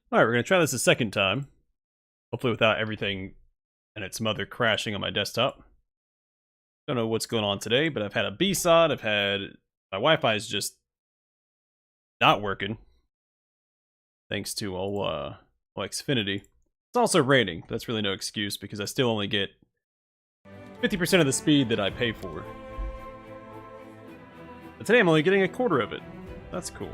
Alright, we're going to try this a second time. Hopefully without everything and its mother crashing on my desktop. Don't know what's going on today, but I've had a B-SOD, I've had... My Wi-Fi is just not working. Thanks to Xfinity. It's also raining. That's really no excuse because I still only get 50% of the speed that I pay for. But today I'm only getting a quarter of it. That's cool.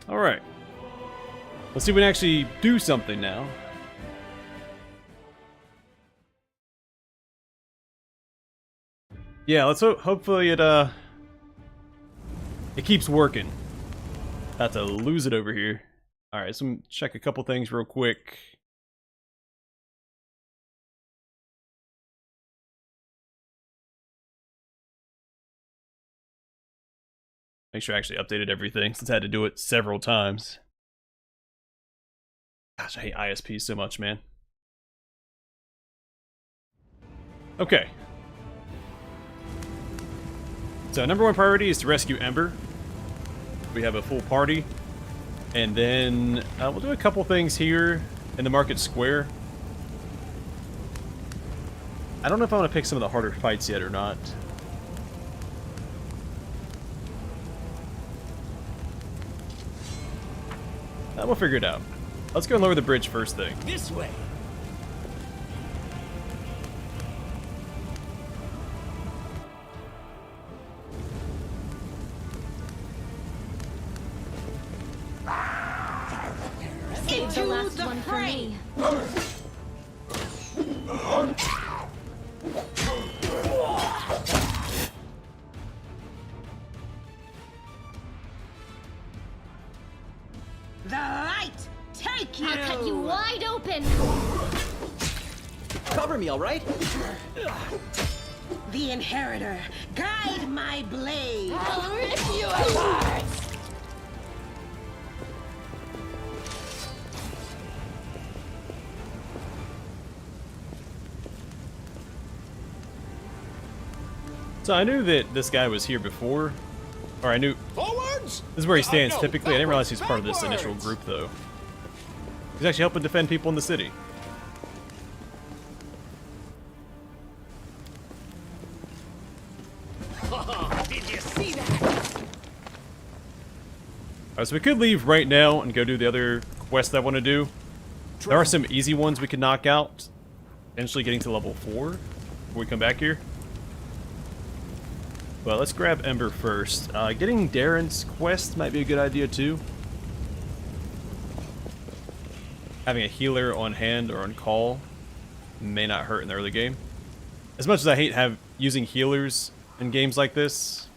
Alright. Let's see if we can actually do something now. Yeah, let's hopefully it keeps working. About to lose it over here. Alright, so I'm gonna check a couple things real quick. Make sure I actually updated everything since I had to do it several times. Gosh, I hate ISPs so much, man. Okay. So number one priority is to rescue Ember. We have a full party. And then we'll do a couple things here in the market square. I don't know if I want to pick some of the harder fights yet or not. We'll figure it out. Let's go and lower the bridge first thing. This way. Save the last one for me. The light, take you! I'll cut you wide open! Cover me, all right? The inheritor, guide my blade! I'll rip you apart! So I knew that this guy was here before. Or I knew... Forwards! This is where he stands No, typically. I didn't realize he's part of this backwards. initial group, though. He's actually helping defend people in the city. Did you see that? Alright, so we could leave right now and go do the other quests I want to do. There are some easy ones we could knock out. Eventually getting to level 4 before we come back here. But let's grab Ember first. Getting Daeran's quest might be a good idea too. Having a healer on hand or on call may not hurt in the early game. As much as I hate using healers in games like this,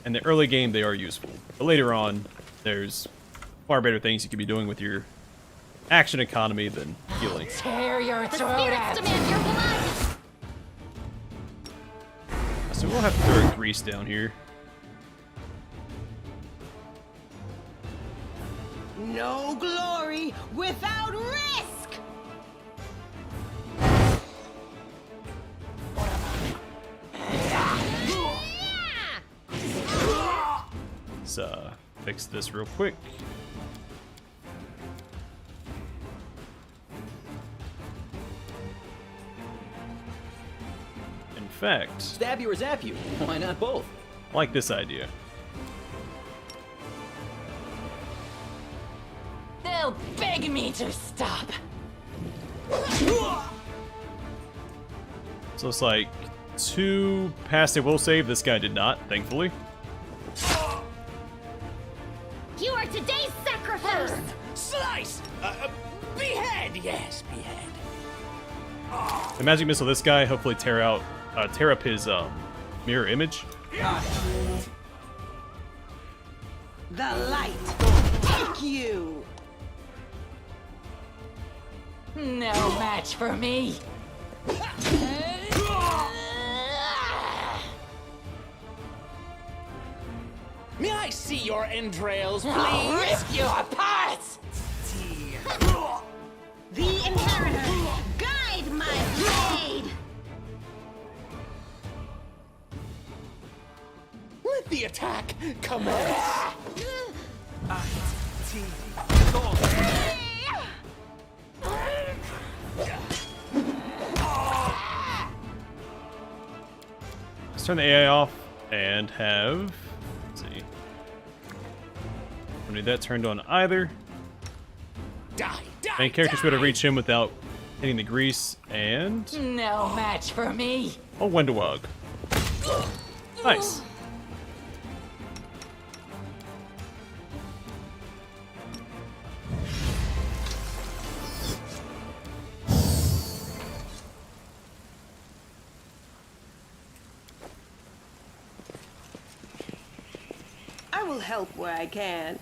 in the early game they are useful. But later on, there's far better things you could be doing with your action economy than healing. Tear your throat out! Demand your blood! So we'll have to throw a grease down here. No glory without risk! Let's fix this real quick. In fact, Stab you or zap you? Why not both? I like this idea. They'll beg me to stop. So it's like 2 passed a will save. This guy did not, thankfully. You are today's sacrifice! Slice! Behead! Yes, behead. The magic missile, this guy, hopefully tear up his mirror image. The light, take you! No match for me. May I see your entrails, I'll please? rip you apart! The inheritor, guide my blade! The attack commence. Let's turn the AI off and have. Let's see. Don't need that turned on either. Die, die, Main character should be able to die. reach him without hitting the grease and. No match for me. Oh, Wendewog. Nice. I will help where I can.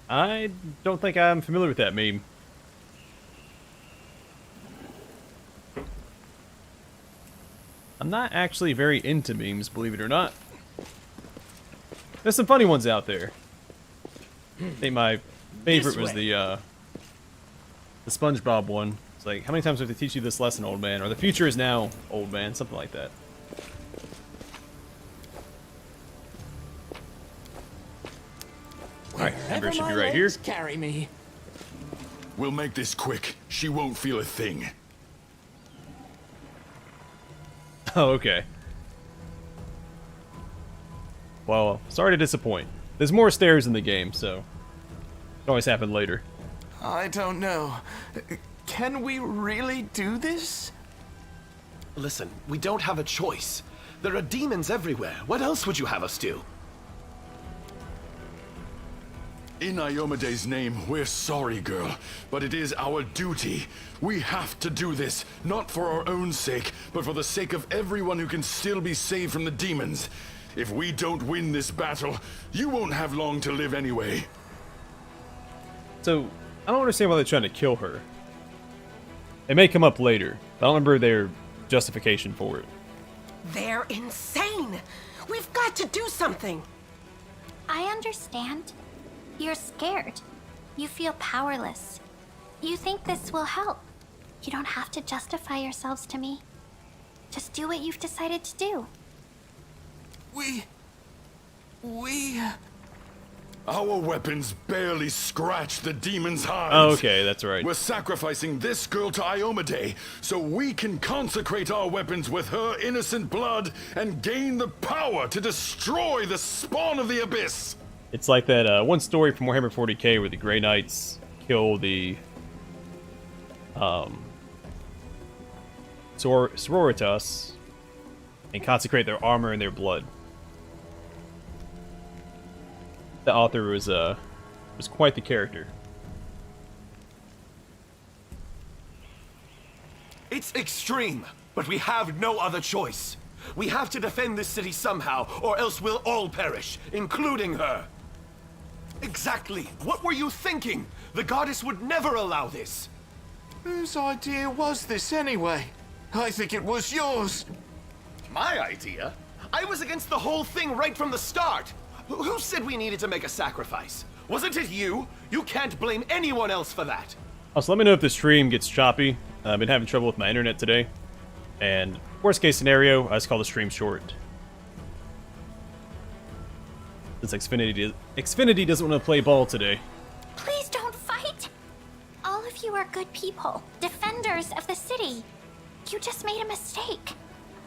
I don't think I'm familiar with that meme. I'm not actually very into memes, believe it or not. There's some funny ones out there. I think my favorite was the SpongeBob one. It's like, how many times do I have to teach you this lesson, old man? Or the future is now, old man. Something like that. Alright, Ember should be right here. Carry me. We'll make this quick. She won't feel a thing. Oh, okay. Well, sorry to disappoint. There's more stairs in the game, so it always happen later. I don't know. Can we really do this? Listen, we don't have a choice. There are demons everywhere. What else would you have us do? In Iomede's name, we're sorry, girl, but it is our duty. We have to do this, not for our own sake, but for the sake of everyone who can still be saved from the demons. If we don't win this battle, you won't have long to live anyway. So, I don't understand why they're trying to kill her. It may come up later, but I don't remember their justification for it. They're insane! We've got to do something! I understand. You're scared. You feel powerless. You think this will help. You don't have to justify yourselves to me. Just do what you've decided to do. We... Our weapons barely scratch the demon's hides. Oh, okay, that's right. We're sacrificing this girl to Iomade so we can consecrate our weapons with her innocent blood and gain the power to destroy the spawn of the abyss. It's like that one story from Warhammer 40k where the Grey Knights kill the sororitas and consecrate their armor and their blood. The author was quite the character. It's extreme, but we have no other choice. We have to defend this city somehow, or else we'll all perish, including her. Exactly. What were you thinking? The goddess would never allow this. Whose idea was this anyway? I think it was yours. My idea? I was against the whole thing right from the start. Who said we needed to make a sacrifice? Wasn't it you? You can't blame anyone else for that. Also, let me know if the stream gets choppy. I've been having trouble with my internet today. And worst case scenario, I just call the stream short. Since Xfinity doesn't want to play ball today. Please don't fight! All of you are good people, defenders of the city. You just made a mistake.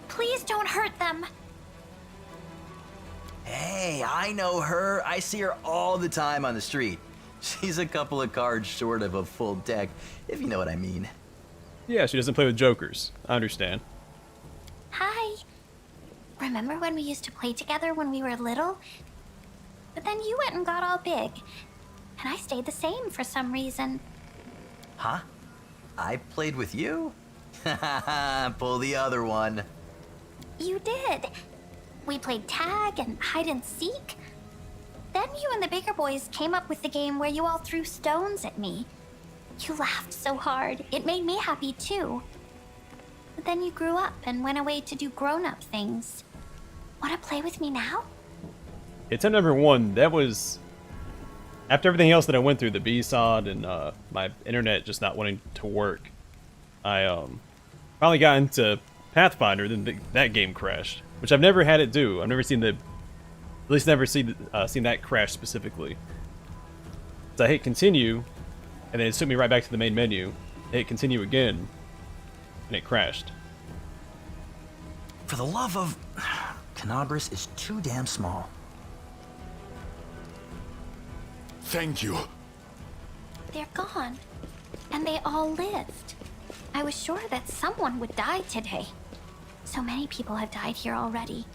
Please don't hurt them. Hey, I know her. I see her all the time on the street. She's a couple of cards short of a full deck, if you know what I mean. Yeah, she doesn't play with jokers. I understand. Hi. Remember when we used to play together when we were little? But then you went and got all big. And I stayed the same for some reason. Huh? I played with you? Pull the other one. You did. We played tag and hide and seek. Then you and the bigger boys came up with the game where you all threw stones at me. You laughed so hard. It made me happy too. But then you grew up and went away to do grown-up things. Wanna play with me now? Attempt number 1, that was... After everything else that I went through, the B-Sod and my internet just not wanting to work, I finally got into Pathfinder, then that game crashed. Which I've never had it do. I've never seen the... At least never seen that crash specifically. So I hit continue, and then it took me right back to the main menu. I hit continue again, and it crashed. For the love of... Canagris is too damn small. Thank you. They're gone. And they all lived. I was sure that someone would die today. So many people have died here already.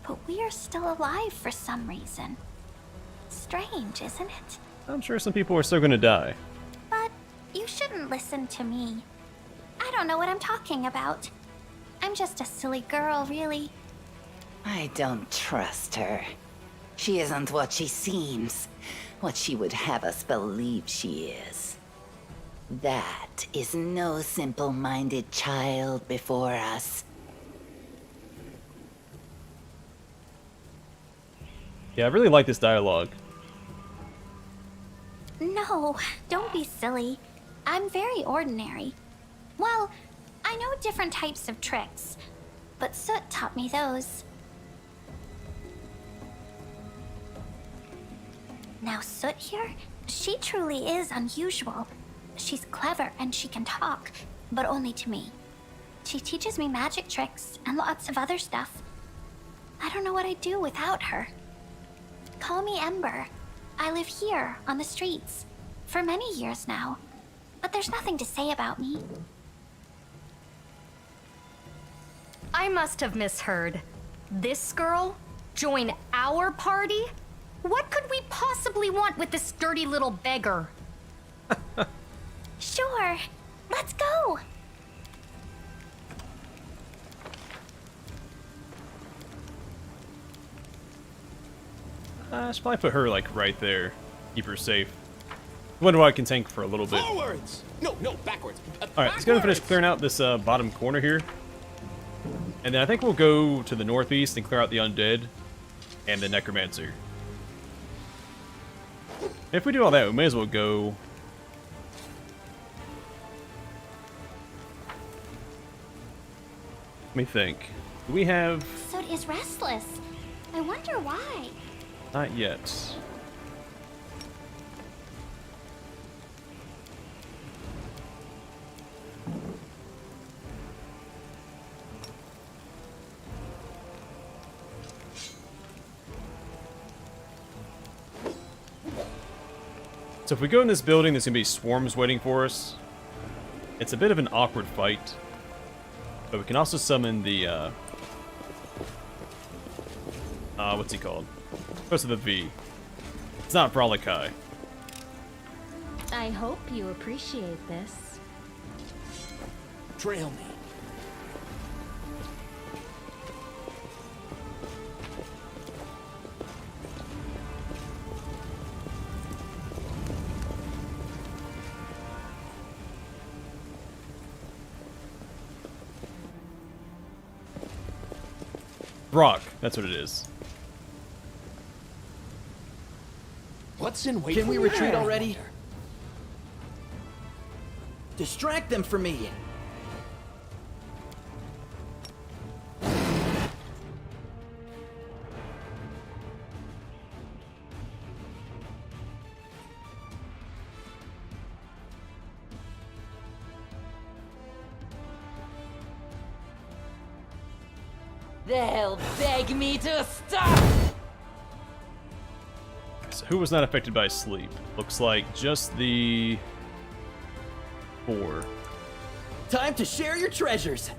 But we are still alive for some reason. Strange, isn't it? I'm sure some people are still gonna die. But you shouldn't listen to me. I don't know what I'm talking about. I'm just a silly girl, really. I don't trust her. She isn't what she seems, what she would have us believe she is. That is no simple-minded child before us. Yeah, I really like this dialogue. No, don't be silly. I'm very ordinary. Well, I know different types of tricks, but Soot taught me those. Now Soot here, she truly is unusual. She's clever and she can talk, but only to me. She teaches me magic tricks and lots of other stuff. I don't know what I'd do without her. Call me Ember. I live here, on the streets, for many years now. But there's nothing to say about me. I must have misheard. This girl? Join our party? What could we possibly want with this dirty little beggar? Sure. Let's go. I should probably put her, like, right there. Keep her safe. Wonder what I can tank for a little bit. Forwards! No, backwards. Alright, let's go and finish clearing out this bottom corner here. And then I think we'll go to the northeast and clear out the undead and the necromancer. If we do all that, we may as well go... Let me think. Do we have... Soot is restless. I wonder why. Not yet. So if we go in this building, there's going to be swarms waiting for us. It's a bit of an awkward fight. But we can also summon the, what's he called? First of the V. It's not Frolikai. I hope you appreciate this. Trail me. Brock, that's what it is. What's in wait? Can we retreat there, I already? wonder? Distract them for me. They'll beg me to stop! So who was not affected by sleep? Looks like just the 4. Time to share your treasures.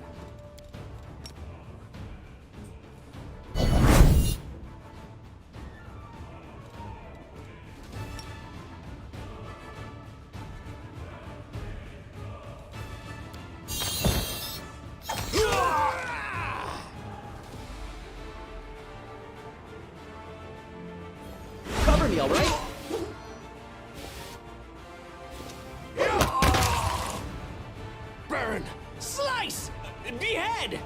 Cover me, all right? Burn! Slice! Behead!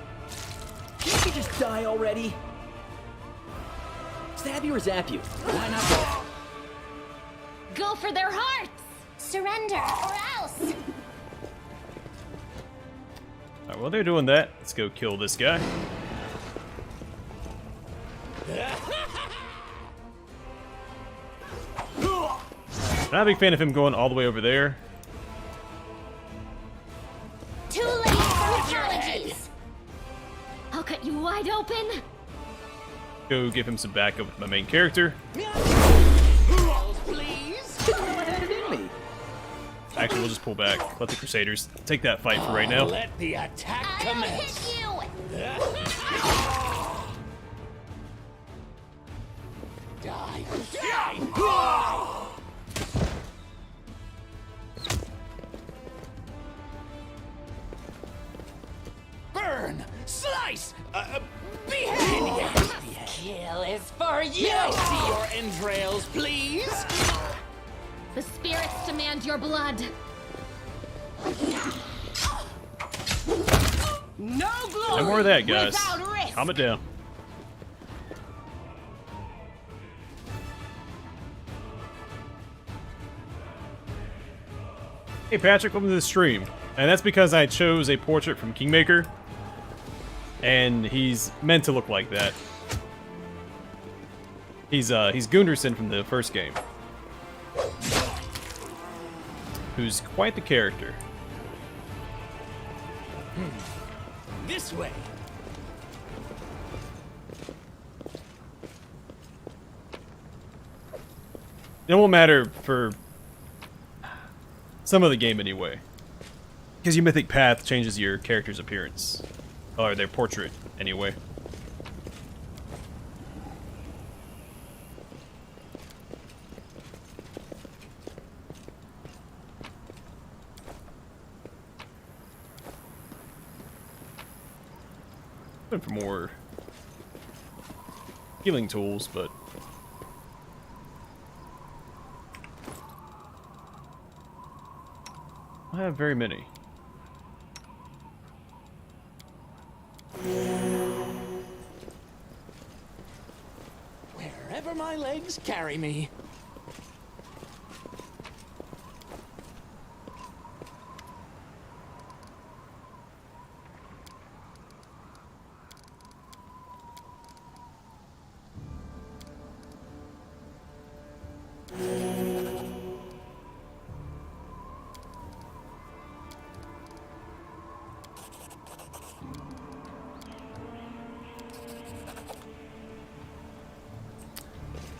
Can't you just die already? Stab you or zap you? Why not both? Go for their hearts! Surrender, or else! Alright, while they're doing that, let's go kill this guy. Not a big fan of him going all the way over there. Too late for apologies! I'll cut you wide open! Go give him some backup with my main character. Actually, we'll just pull back. Let the Crusaders take that fight for right now. Let the attack commence. Hit you! Die! Die! Burn! Slice! Behead! Kill is for you! May I see your entrails, please? The spirits demand your blood. No glory. No more of that, guys. without risk. Calm it down. Hey Patrick, welcome to the stream. And that's because I chose a portrait from Kingmaker. And he's meant to look like that. He's Gunderson from the first game. Who's quite the character. This way. It won't matter for some of the game anyway. Because your Mythic Path changes your character's appearance. Or their portrait, anyway. Looking for more healing tools, but I don't have very many. Wherever my legs carry me.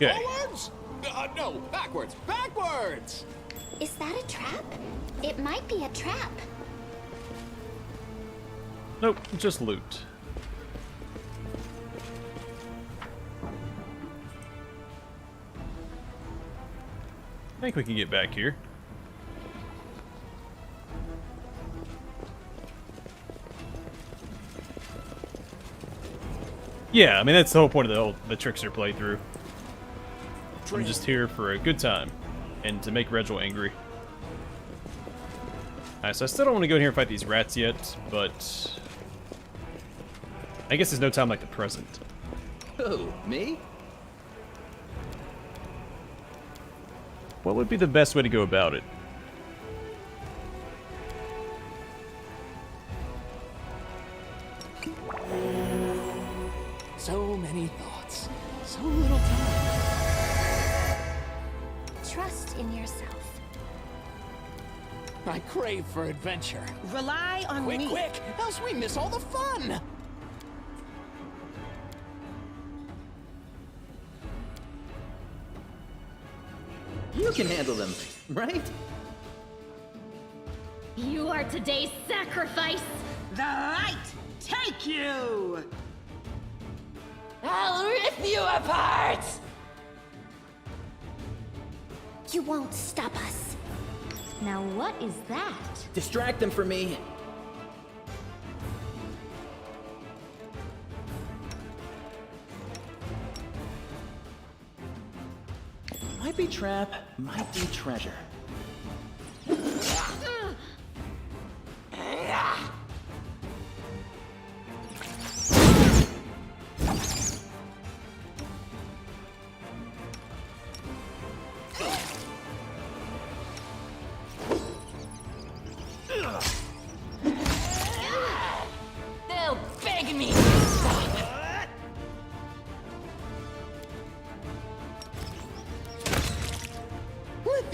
Okay. Forwards? No, backwards, backwards! Is that a trap? It might be a trap. Nope, just loot. I think we can get back here. Yeah, I mean that's the whole point of the Trickster playthrough. I'm just here for a good time and to make Regil angry. Alright, so I still don't want to go in here and fight these rats yet, but I guess there's no time like the present. Who, me? What would be the best way to go about it? So many thoughts, so little time. Trust in yourself. I crave for adventure. Rely on Quick, me. quick, else we miss all the fun! You can handle them, right? You are today's sacrifice. The light take you. I'll rip you apart! You won't stop us. Now what is that? Distract them for me. Might be trap, might be treasure.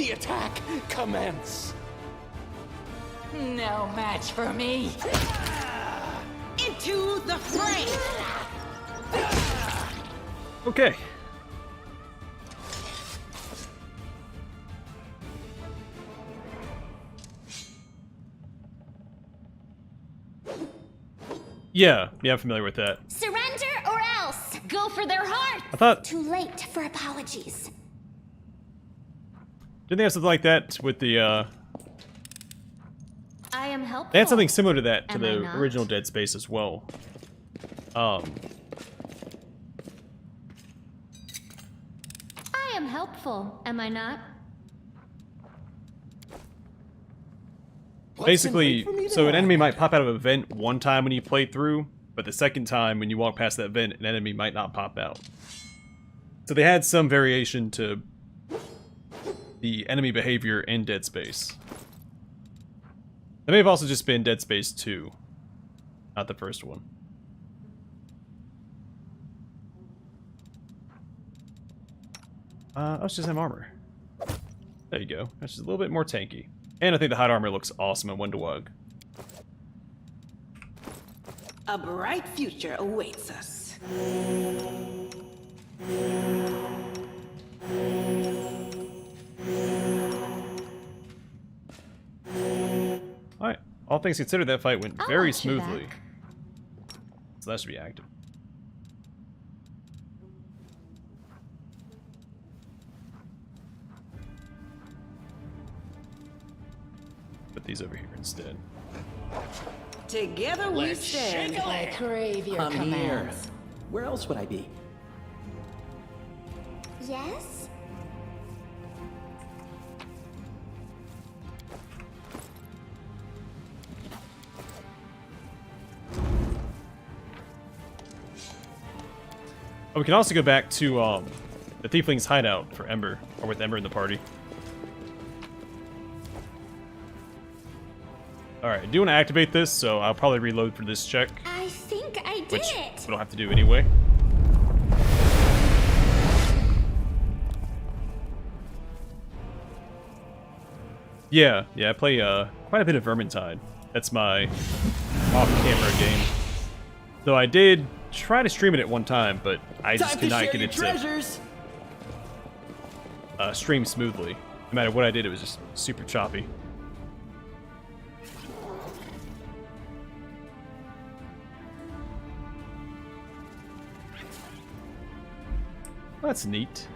the attack commence. No match for me. Into the fray! Okay. Yeah, I'm familiar with that. Surrender or else! Go for their hearts! I thought, Too late for apologies. didn't they have something like that with the, I am helpful. they had something similar to that to Am I the not? original Dead Space as well. I am helpful, am I not? Basically, so an enemy might pop out of a vent one time when you play through, but the second time when you walk past that vent, an enemy might not pop out. So they had some variation to the enemy behavior in Dead Space. That may have also just been Dead Space 2, not the first one. Let's just have armor. There you go. That's just a little bit more tanky. And I think the hide armor looks awesome in Windowug. A bright future awaits us. Alright. All things considered, that fight went I'll very watch you smoothly. back. So that should be active. Put these over here instead. Together we stand. I crave your I'm here. commands. Where else would I be? Yes? Oh, we can also go back to the Thiefling's hideout for Ember, or with Ember in the party. Alright, I do want to activate this, so I'll probably reload for this check, I think I did which it. we don't have to do anyway. Yeah, I play quite a bit of Vermintide. That's my off-camera game. Though I did try to stream it at one time, but I just could not get it to stream smoothly. No matter what I did, it was just super choppy. That's neat.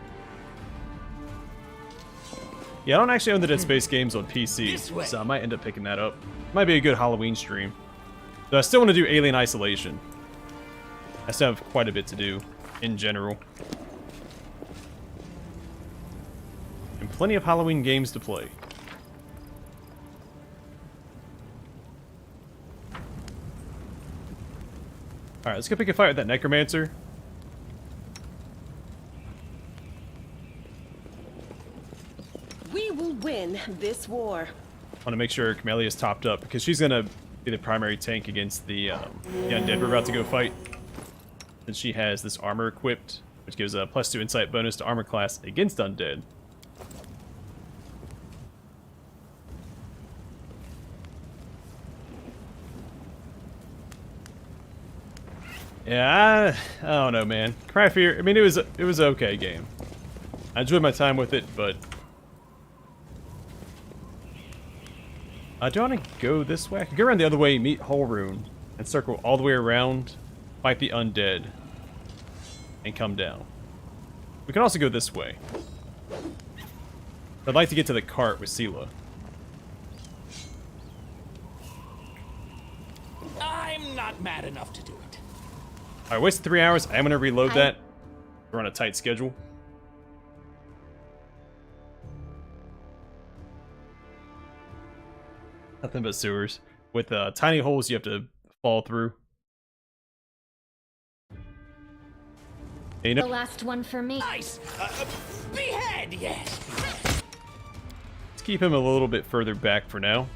Yeah, I don't actually own the Dead Space games on PC, so I might end up picking that up. Might be a good Halloween stream. Though I still want to do Alien Isolation. I still have quite a bit to do, in general. And plenty of Halloween games to play. Alright, let's go pick a fight with that Necromancer. We will win this war. I want to make sure Camelia's topped up, because she's going to be the primary tank against the undead we're about to go fight. And she has this armor equipped, which gives a +2 insight bonus to armor class against undead. Yeah, I don't know, man. Cry Fear, I mean, it was an okay game. I enjoyed my time with it, but do I want to go this way? I could go around the other way, meet Holrune, and circle all the way around, fight the undead, and come down. We can also go this way. I'd like to get to the cart with Sela. I'm not mad enough to do it. Alright, wasted 3 hours. I am going to reload that. We're on a tight schedule. Nothing but sewers. With tiny holes you have to fall through. Hey, The last one for me. Nice. Behead, yes. let's keep him a little bit further back for now.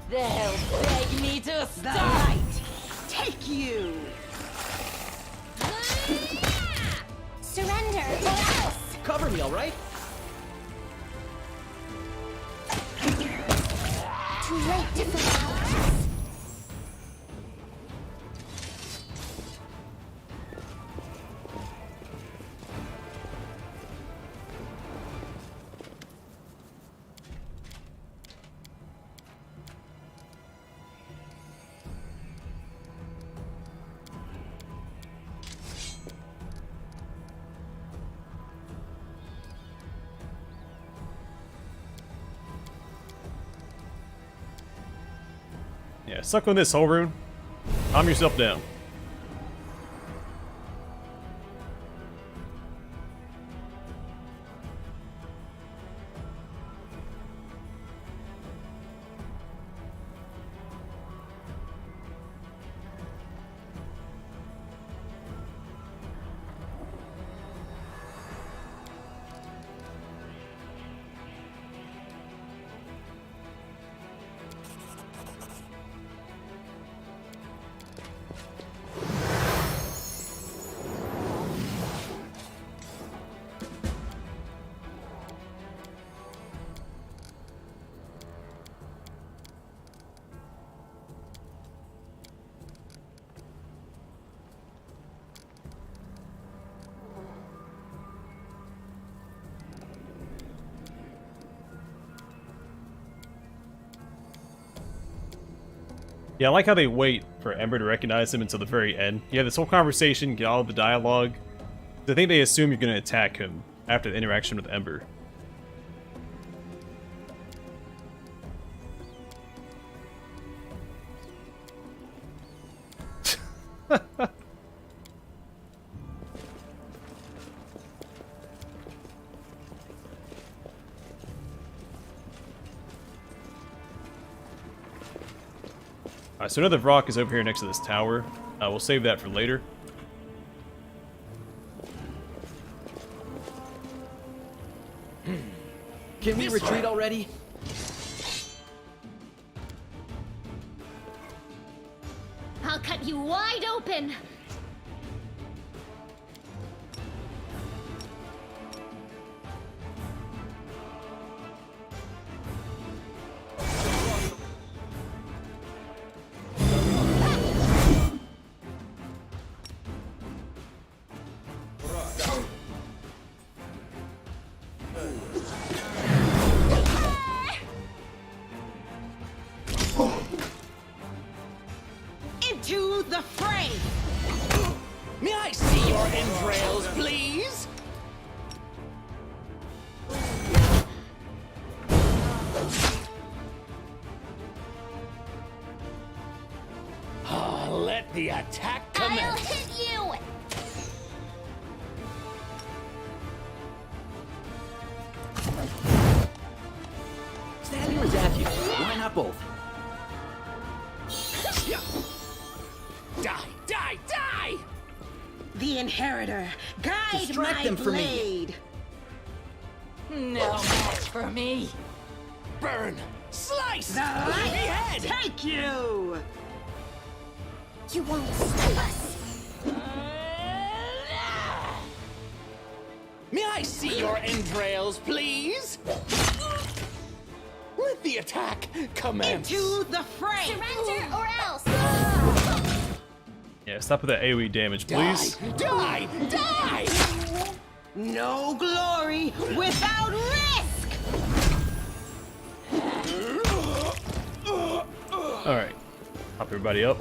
They'll beg me to The stop. light take you. Surrender or else. cover me, all right? Too late to find out. Yeah, suck on this, overrun. Calm yourself down. Yeah, I like how they wait for Ember to recognize him until the very end. You have this whole conversation, get all of the dialogue. I think they assume you're going to attack him after the interaction with Ember. Alright, so another rock is over here next to this tower. We'll save that for later. Can we retreat already? I'll cut you wide open. Into the fray! May I see your entrails, please? Let the attack commence. I'll hit you. Stab you or zap you? Why not both? Die, die, die! The Inheritor, guide Distract my them for me. blade! No match for me. Burn! Slice! The light Behead! take you! You won't stop us. May I see your entrails, please? Let the attack commence. Into the fray! Surrender or else. Yeah, stop with that AoE damage, please. Die! Die! Die! No glory without risk! Alright. Pop everybody up.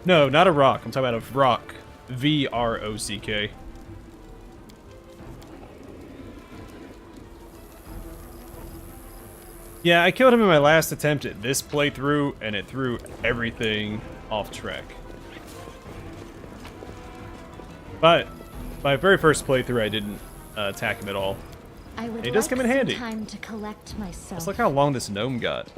No, not a rock. I'm talking about a rock. V-R-O-C-K. Yeah, I killed him in my last attempt at this playthrough, and it threw everything off track. But my very first playthrough, I didn't attack him at all. I would It does come in handy. Time to collect myself. Let's look how long this gnome got.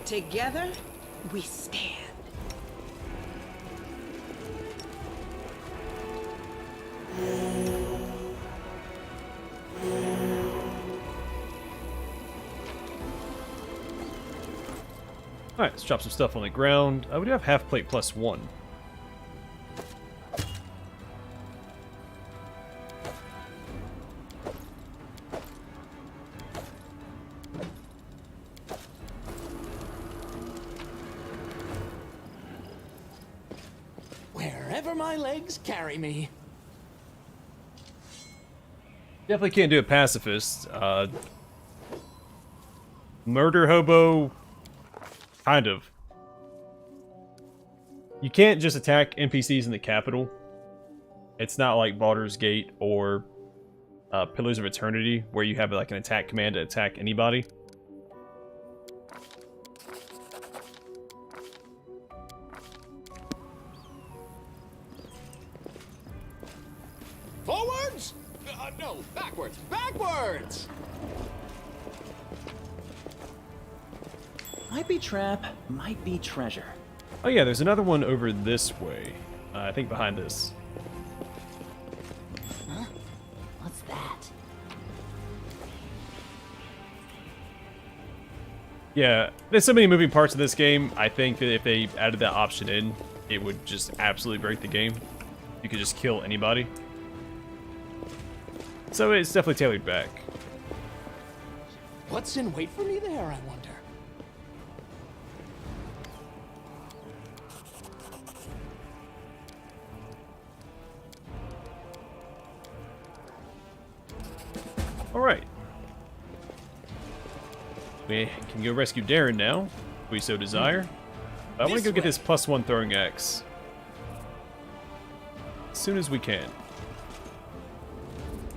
Together, we stand. Alright, let's drop some stuff on the ground. We do have half plate +1. Wherever my legs carry me. Definitely can't do a pacifist. Murder hobo, kind of. You can't just attack NPCs in the capital. It's not like Baldur's Gate or Pillars of Eternity, where you have like an attack command to attack anybody. Forwards? No, backwards. Backwards! Might be trap, might be treasure. Oh yeah, there's another one over this way. I think behind this. Huh? What's that? Yeah, there's so many moving parts of this game. I think that if they added that option in, it would just absolutely break the game. You could just kill anybody. So it's definitely tailored back. What's in wait for me there, I wonder? Alright. We can go rescue Daeran now, if we so desire. But I want to go get this +1 throwing axe as soon as we can.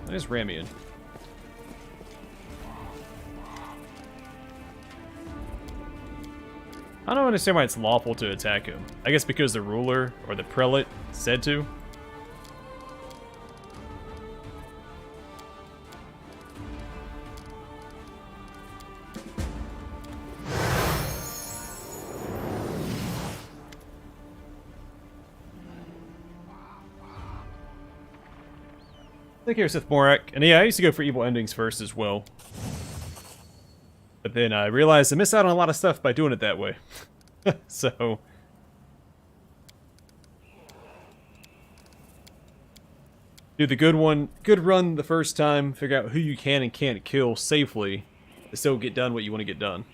That is Ramian. I don't understand why it's lawful to attack him. I guess because the ruler or the prelate said to. Take care, Sith Morak. And yeah, I used to go for evil endings first as well. But then I realized I missed out on a lot of stuff by doing it that way. So... do the good one, good run the first time, figure out who you can and can't kill safely, to still get done what you want to get done.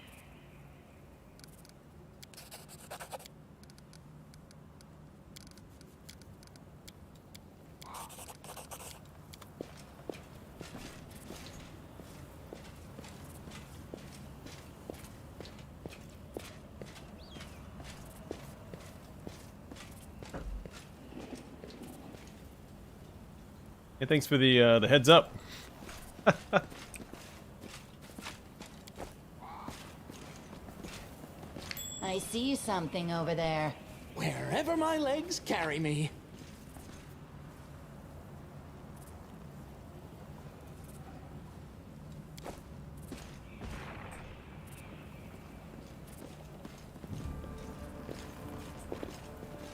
Hey, thanks for the heads up. I see something over there. Wherever my legs carry me.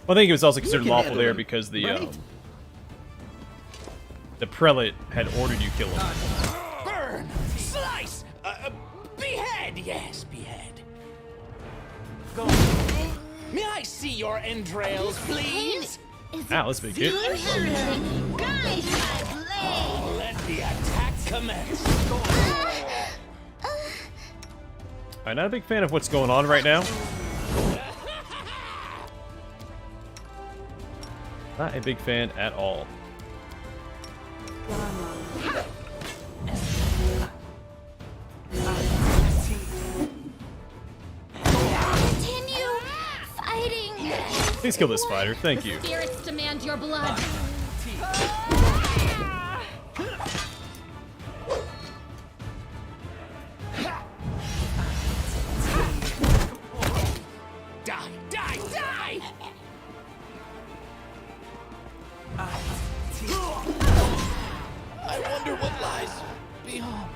Well, I think it was also considered lawful there because the prelate had ordered you kill him. Burn! Slice! Behead! Yes, behead. Go. May I see your entrails, please? Wow, that's a big hit. Oh, let the attack commence. I'm not a big fan of what's going on right now. Not a big fan at all. Continue fighting. Please kill this fighter, thank you. Spirits demand your blood. Die! Die! Die! I wonder what lies beyond.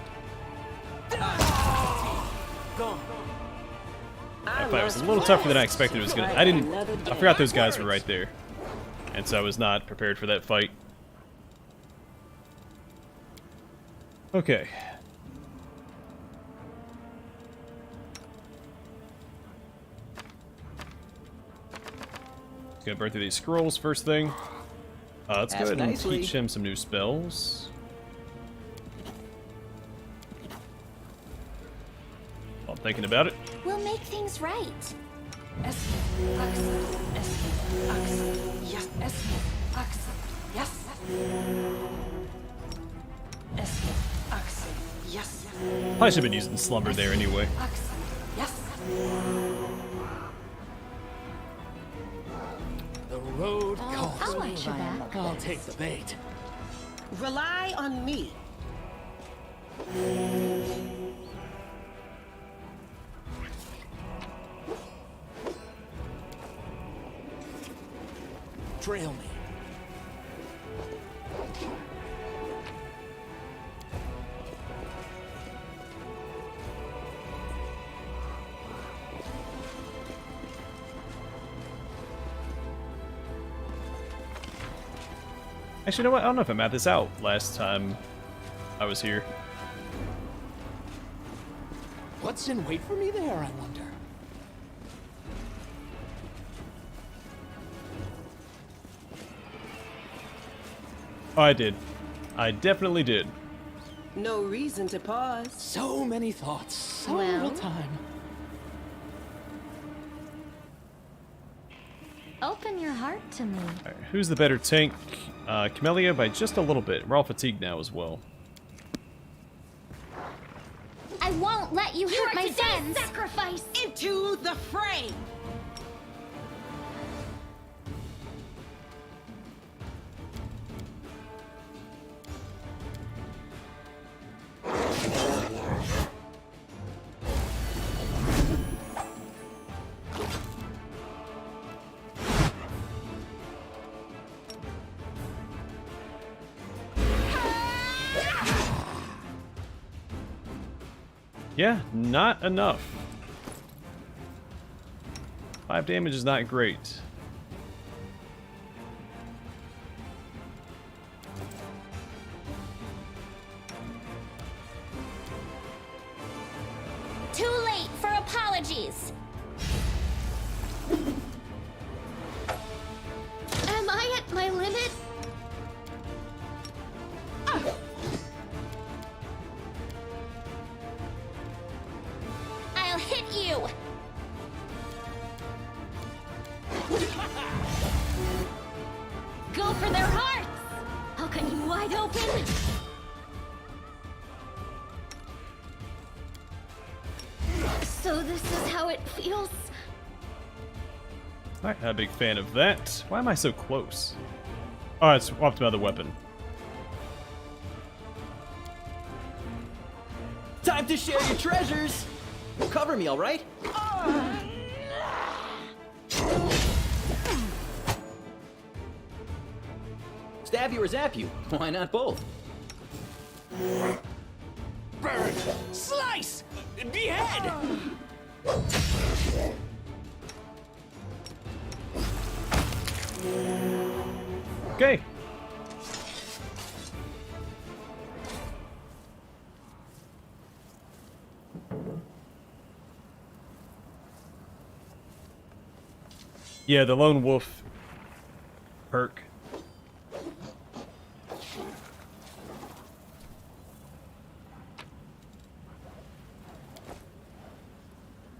That fight was a little tougher than I expected it was gonna. I forgot those guys were right there, and so I was not prepared for that fight. Okay. Gonna burn through these scrolls first thing. Let's go Ask ahead and nicely. teach him some new spells. While I'm thinking about it. We'll make things right. Probably should have been using slumber there anyway. The road calls. I'll watch your back. I'll take the bait. Rely on me. Trail me. Actually, you know what? I don't know if I mapped this out last time I was here. What's in wait for me there, I wonder? Oh, I did. I definitely did. No reason to pause. So many thoughts, so Well. little time. Open your heart to me. Alright, who's the better tank? Camellia by just a little bit. We're all fatigued now as well. I won't let you hurt my friends. Sacrifice into the fray. Yeah, not enough. 5 damage is not great. Too late for apologies. Am I at my limit? I'll hit you. Go for their hearts. I'll cut you wide open. So this is how it feels. Alright, not a big fan of that. Why am I so close? Oh, I swapped my other weapon. Time to share your treasures. Cover me, all right? Stab you or zap you? Why not both? Burn! Slice! Behead! Okay. Yeah, the lone wolf perk.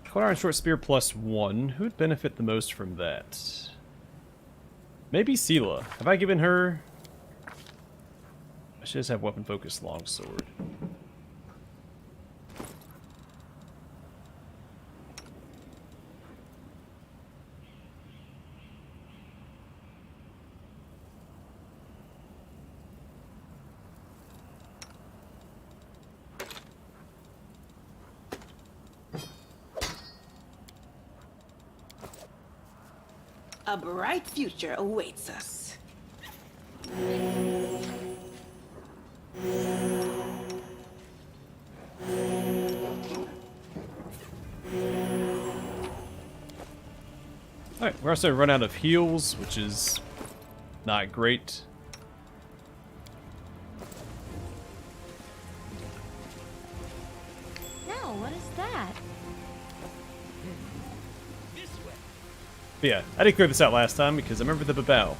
Cold Iron Short Spear +1. Who'd benefit the most from that? Maybe Sela. Have I given her... I should just have Weapon Focus Longsword. A bright future awaits us. Alright, we're also run out of heals, which is not great. No, what is that? But yeah, I didn't clear this out last time because I remember the babao.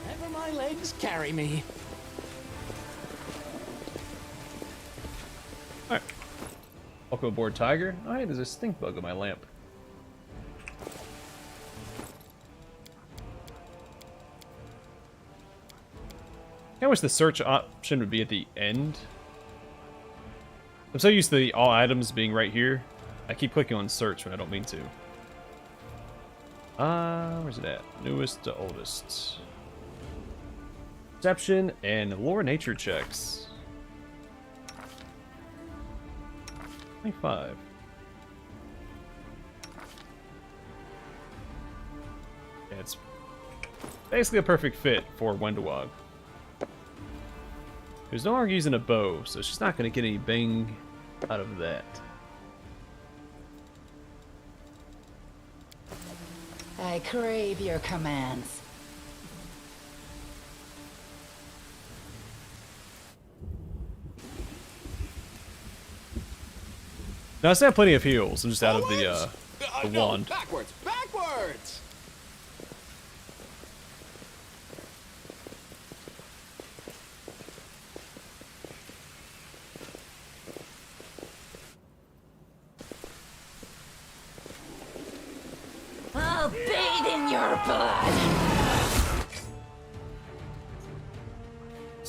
Wherever my legs carry me. Alright. Welcome aboard, Tiger. Oh, hey, there's a stink bug on my lamp. I wish the search option would be at the end. I'm so used to the all items being right here. I keep clicking on search when I don't mean to. Where's it at? Newest to oldest. Perception and lore nature checks. 25. Yeah, it's basically a perfect fit for Wendawag. Who's no longer using a bow, so she's not going to get any bang out of that. I crave your commands. Now I still have plenty of heals. I'm just out of the No, wand. backwards, backwards! I'll bathe in your blood.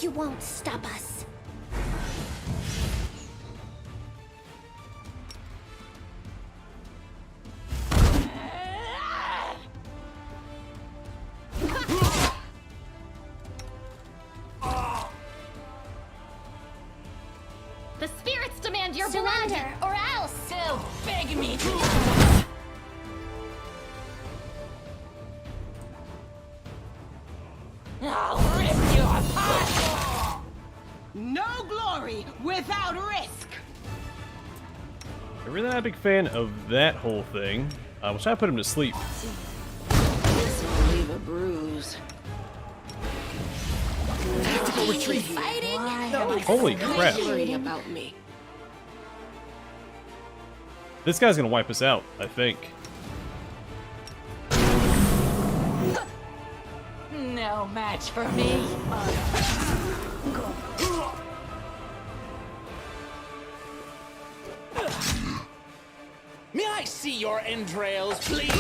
You won't stop us. The spirits demand your Surrender, blood, or else. They'll beg me to. I'll rip you apart. No glory without risk. I'm really not a big fan of that whole thing. We'll try to put him to sleep. This will leave a bruise. Tactical retreat. Fighting? Holy crap. Worry about me. This guy's gonna wipe us out, I think. No match for me. May I see your entrails, please?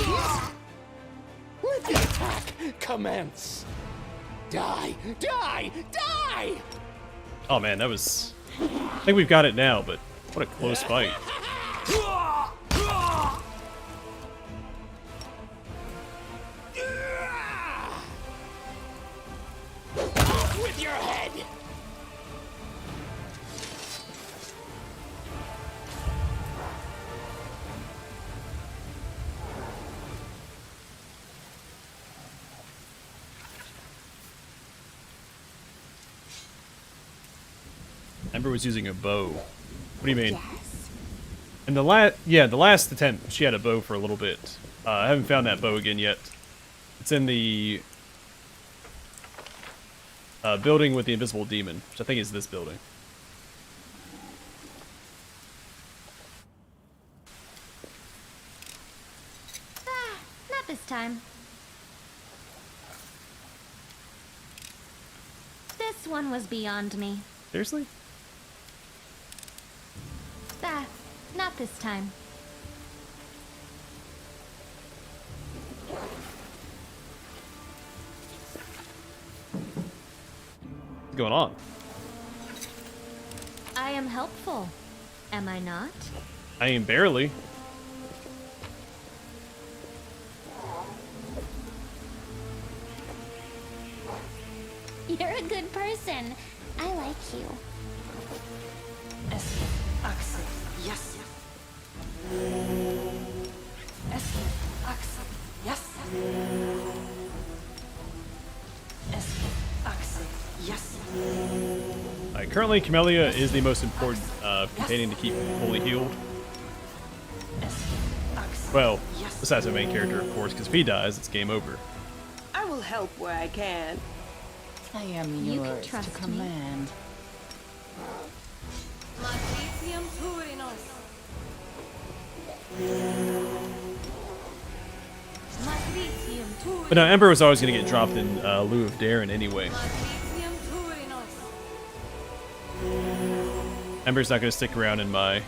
Let the attack commence. Die, die, die! Oh man, that was... I think we've got it now, but what a close fight. Off with your head! Ember was using a bow. What do you mean? And the last attempt, she had a bow for a little bit. I haven't found that bow again yet. It's in the building with the invisible demon, which I think is this building. Not this time. This one was beyond me. Seriously? Not this time. What's going on? I am helpful, am I not? I mean, barely. You're a good person. I like you. Yes. Yes. Yes. Currently, Camellia is the most important companion to keep fully healed. Well, besides the main character, of course, because if he dies, it's game over. I will help where I can. I am You can yours to trust me. command. But no, Ember was always going to get dropped in lieu of Daeran anyway. Ember's not going to stick around in my...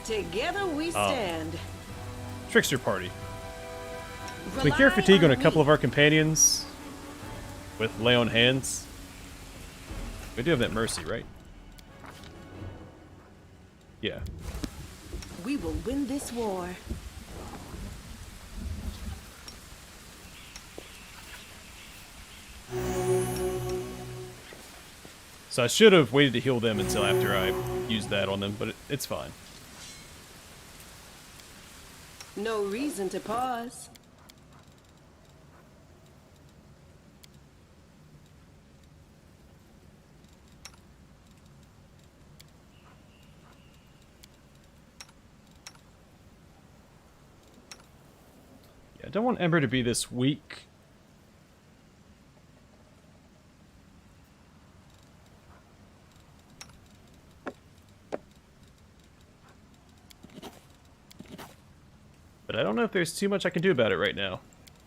Together we stand. Trickster party. We cure fatigue on a couple of our companions with lay on hands. We do have that mercy, right? Yeah. We will win this war. So I should have waited to heal them until after I used that on them, but it's fine. No reason to pause. Yeah, I don't want Ember to be this weak. But I don't know if there's too much I can do about it right now.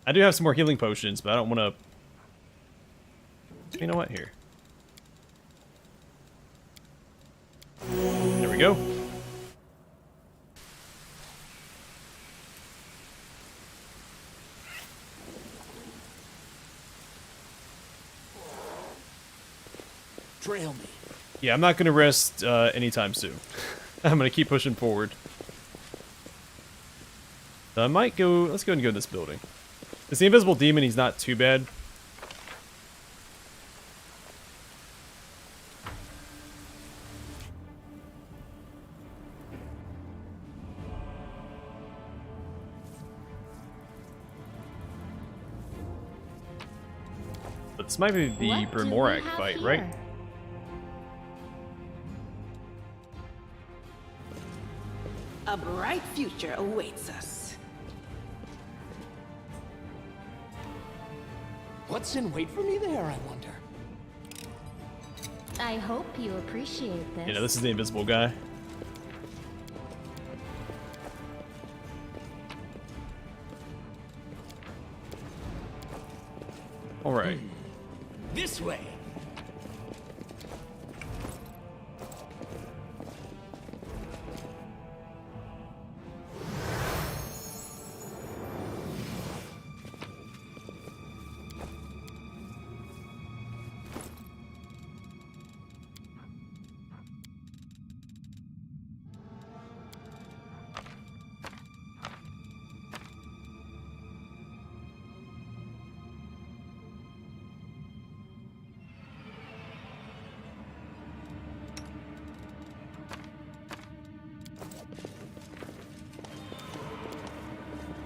I do have some more healing potions, but I don't want to... You know what? Here. There we go. Trail me. Yeah, I'm not going to rest anytime soon. I'm going to keep pushing forward. I might go... Let's go and go in this building. It's the invisible demon. He's not too bad. But this might be the Bermorak fight, right? A bright future awaits us. What's in wait for me there, I wonder? I hope you appreciate this. You know, this is the invisible guy. Alright. This way.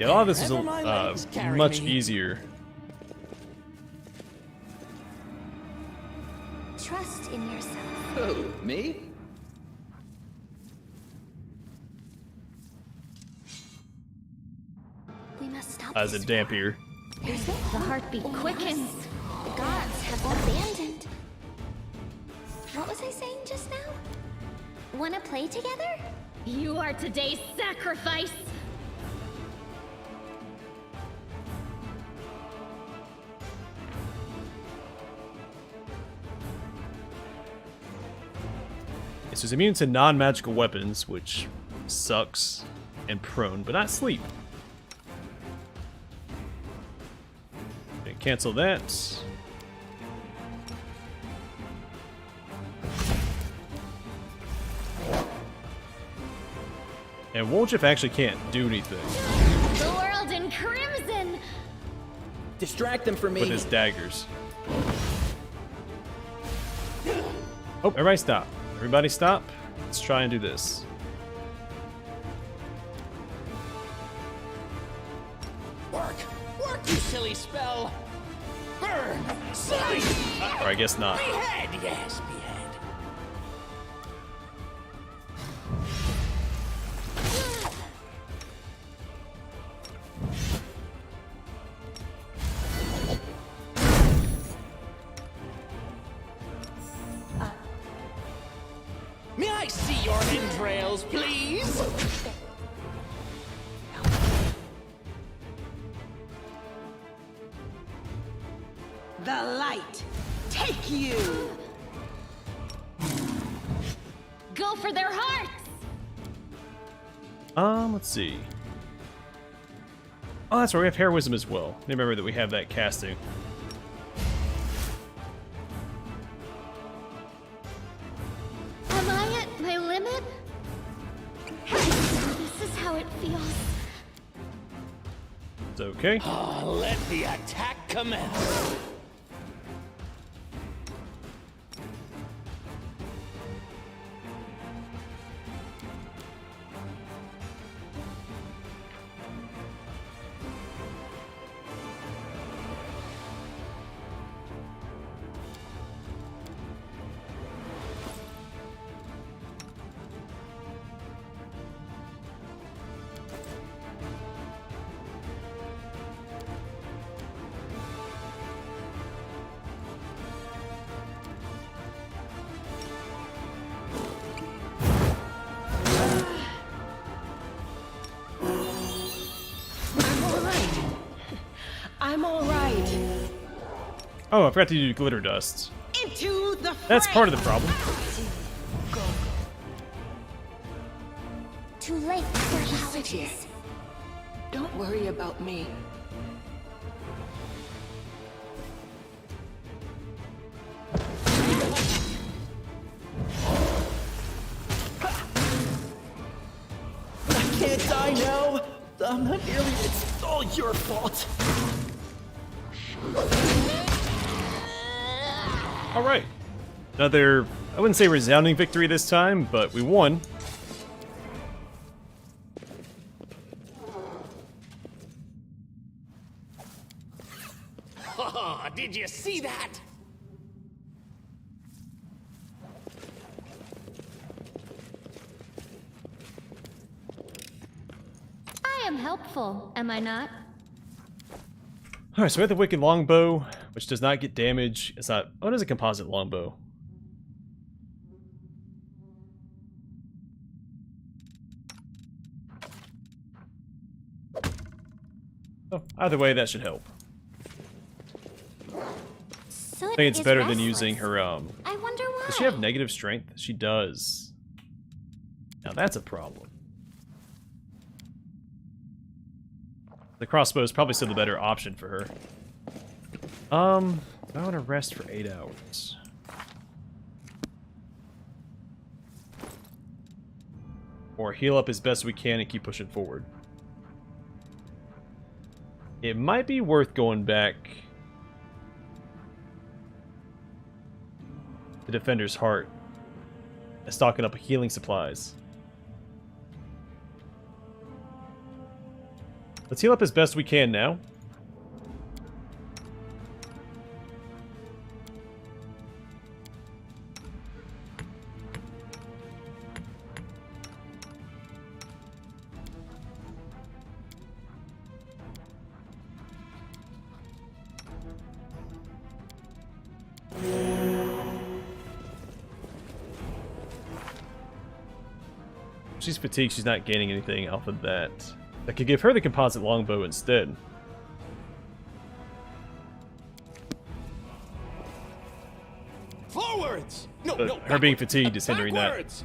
Yeah, a lot of this is Wherever my legs carry much me. easier. Trust in yourself. Who, me? We must stop As this a Dampier. war. The heartbeat quickens. The gods have abandoned. What was I saying just now? Wanna play together? You are today's sacrifice. So he's immune to non-magical weapons, which sucks, and prone, but not sleep. Okay, cancel that. And Woljif actually can't do anything The world in crimson. Distract them from me. with his daggers. Oh, everybody stop. Everybody stop. Let's try and do this. Work! Work, you silly spell! Burn! Slice! Or I guess not. Behead! Yes, behead. see your entrails, please? The light, take you! Go for their hearts! Let's see. Oh, that's right, we have heroism as well. Remember that we have that casting. Am I at my limit? This is how it feels. It's okay. Let the attack commence. I'm alright. Oh, I forgot to do glitter dust. Into the fray. That's part of the problem. Too late for Just sit here. apologies. Don't worry about me. I can't die now. I'm not nearly. It's all your fault. Alright. Another, I wouldn't say resounding victory this time, but we won. Did you see that? I am helpful, am I not? Alright, so we have the Wicked Longbow, which does not get damage. It's not... Oh, it is a composite longbow. Oh, either way, that should help. Soot I think it's is better than restless. using her, I wonder why. Does she have negative strength? She does. Now that's a problem. The crossbow is probably still the better option for her. I want to rest for 8 hours. Or heal up as best we can and keep pushing forward. It might be worth going back to Defender's Heart and stocking up healing supplies. Let's heal up as best we can now. She's fatigued, she's not gaining anything off of that. I could give her the composite longbow instead. Forwards! No, But no, her being backwards. fatigued is hindering that. Backwards!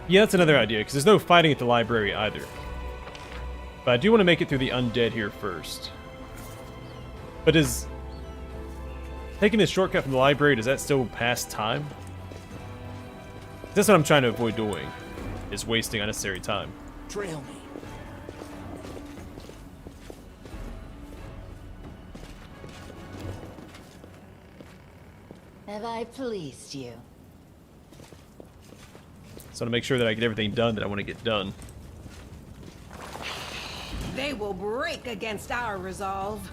Yeah, that's another idea, because there's no fighting at the library either. But I do want to make it through the undead here first. But is taking this shortcut from the library, does that still pass time? That's what I'm trying to avoid doing, is wasting unnecessary time. Trail me. Have I pleased you? So to make sure that I get everything done that I want to get done. They will break against our resolve.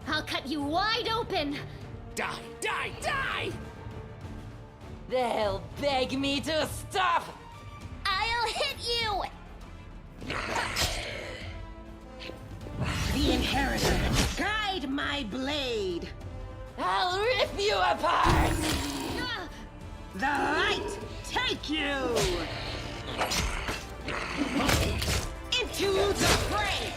I'll cut you wide open! Die, die, die! They'll beg me to stop! I'll hit you! The Inheritor, guide my blade. I'll rip you apart! The light, take you! Into the fray!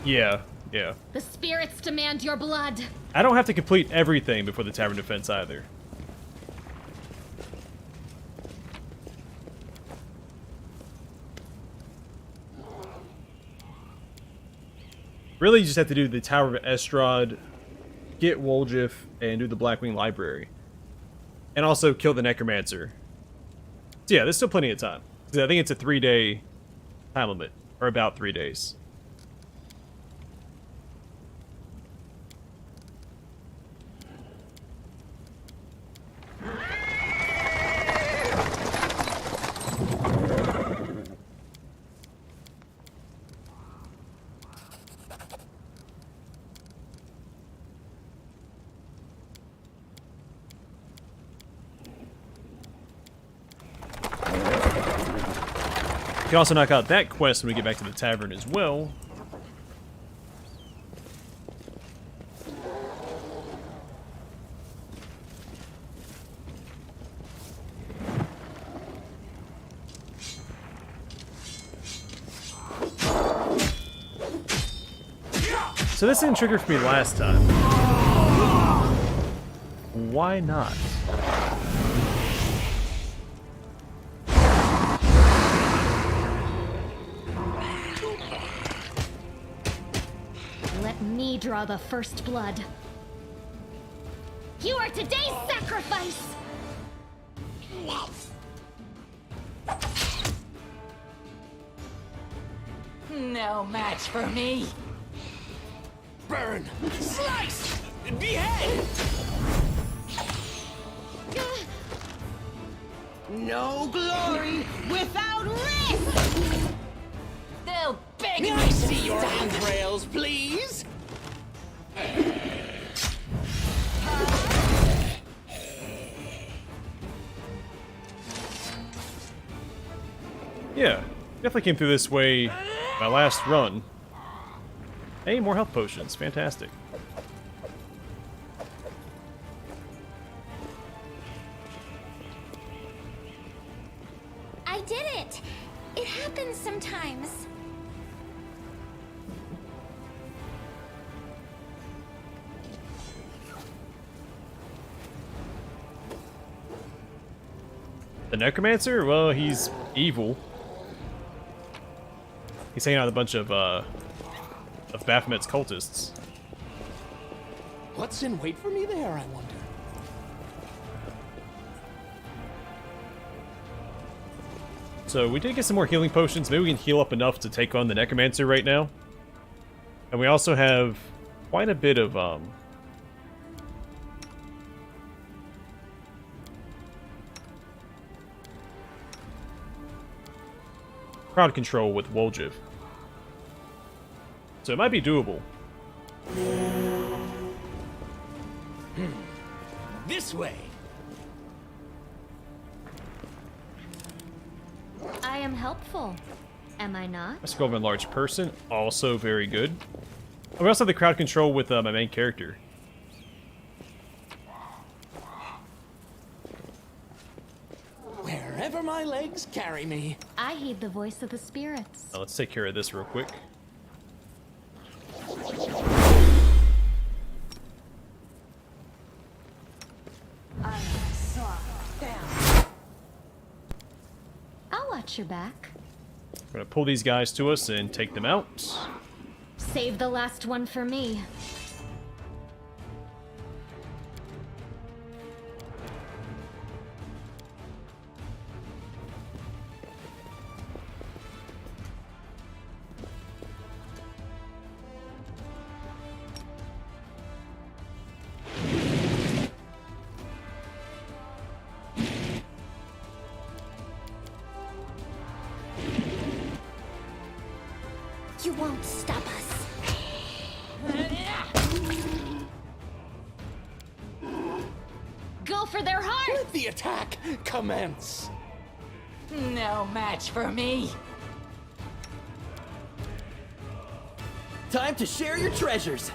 Yeah. The spirits demand your blood. I don't have to complete everything before the tavern defense either. Really, you just have to do the Tower of Estrad, get Woljif, and do the Blackwing Library. And also kill the Necromancer. So yeah, there's still plenty of time. I think it's a 3-day time limit, or about 3 days. You can also knock out that quest when we get back to the tavern as well. So this didn't trigger for me last time. Why not? Let me draw the first blood. You are today's sacrifice! No match for me. Burn! Slice! Behead! No glory without risk! They'll beg May me I to see your stop. entrails, please? Yeah, definitely came through this way my last run. Hey, more health potions. Fantastic. I did it! It happens sometimes. The Necromancer? Well, he's evil. He's hanging out with a bunch of Baphomet's cultists. What's in wait for me there, I wonder? So we did get some more healing potions. Maybe we can heal up enough to take on the Necromancer right now. And we also have quite a bit of crowd control with Woljif. So it might be doable. This way. I am helpful. Am I not? Let's go over enlarged person. Also very good. And we also have the crowd control with my main character. Wherever my legs carry me. I heed the voice of the spirits. Now let's take care of this real quick. I'll watch your back. We're gonna pull these guys to us and take them out. Save the last one for me. You won't stop us. Let the attack commence. No match for me. Time to share your treasures.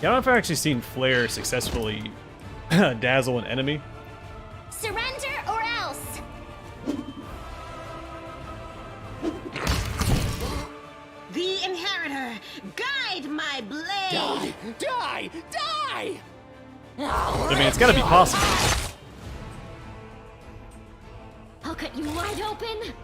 Yeah, I don't know if I've actually seen Flare successfully dazzle an enemy. Surrender or else. The Inheritor, guide my blade. Die! Die! Die! I mean, it's gotta be possible. I'll cut you wide open.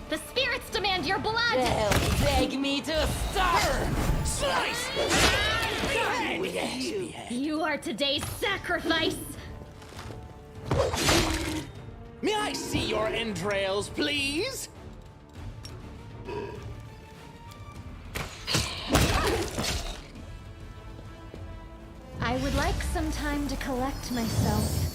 The spirits demand your blood. They'll beg me to stop. Slice! You are today's sacrifice. May I see your entrails, please? I would like some time to collect myself.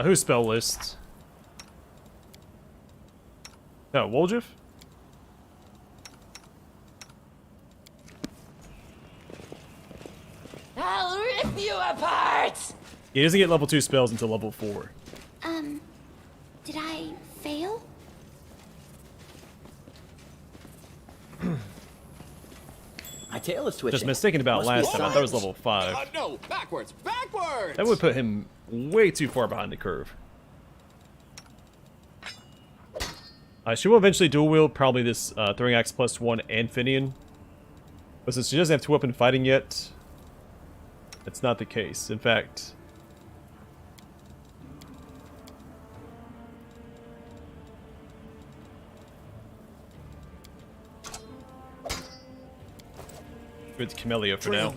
Who's spell list? Oh, Woljif? I'll rip you apart. He doesn't get level 2 spells until level 4. Did I fail? My tail is twitching. Just mistaken about Must be last time. I thought it was level 5. No, backwards! Backwards! That would put him way too far behind the curve. She will eventually dual wield probably this Throwing Axe +1 and Finian. But since she doesn't have 2-weapon fighting yet, that's not the case. In fact, with Camellia for now.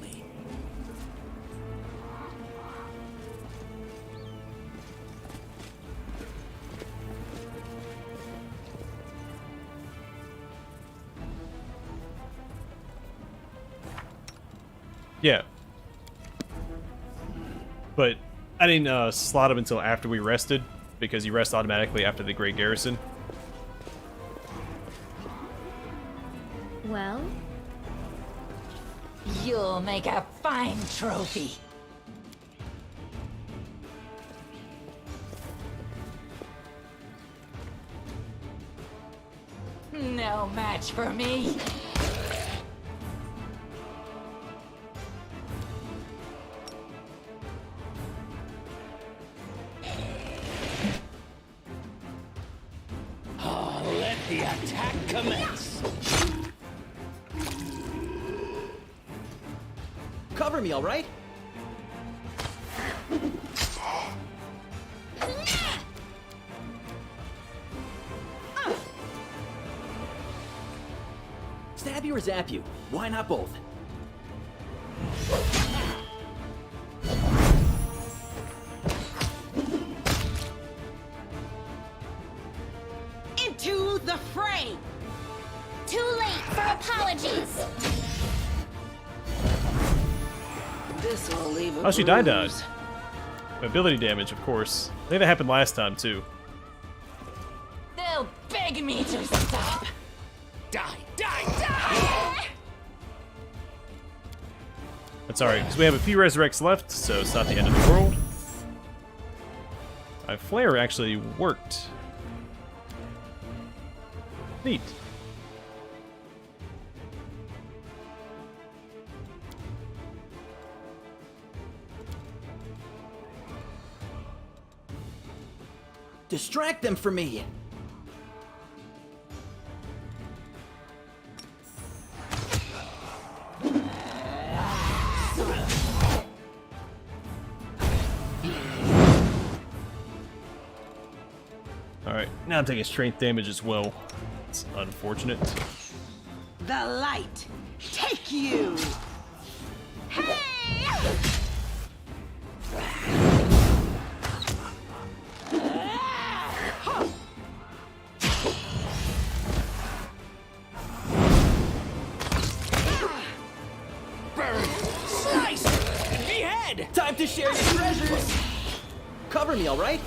Yeah. But I didn't slot him until after we rested, because you rest automatically after the Great Garrison. Well? You'll make a fine trophy. No match for me. Let the attack commence. Cover me, all right? Stab you or zap you? Why not both? Into the fray. Too late for apologies. This will leave a Oh, she died. bruise. Ability damage, of course. I think that happened last time, too. They'll beg me to stop. Die! Die! Die! That's alright, because we have a few resurrects left, so it's not the end of the world. My flare actually worked. Neat. Distract them for me. Alright, now I'm taking strength damage as well. It's unfortunate. The light. Take you. Hey! dead! Time to share your treasures! Cover me, alright?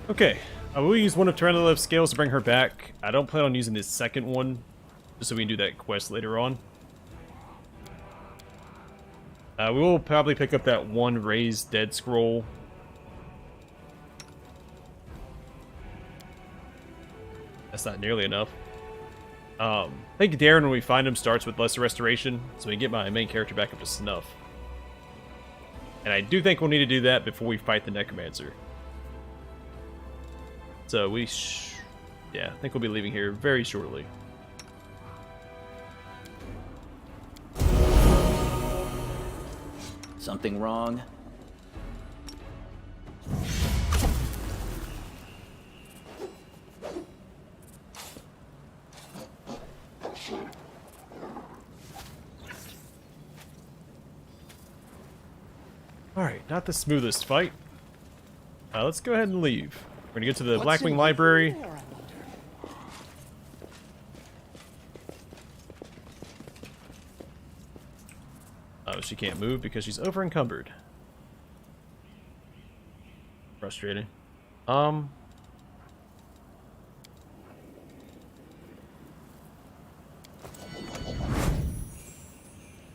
Okay, I will use one of Tyrannolove's scales to bring her back. I don't plan on using this second one, just so we can do that quest later on. We will probably pick up that one raised dead scroll. That's not nearly enough. I think Daeran, when we find him, starts with lesser restoration, so we can get my main character back up to snuff. And I do think we'll need to do that before we fight the Necromancer. So yeah, I think we'll be leaving here very shortly. Something wrong? Alright, not the smoothest fight. Let's go ahead and leave. We're gonna get to the Blackwing Library. Oh, she can't move because she's over encumbered. Frustrating.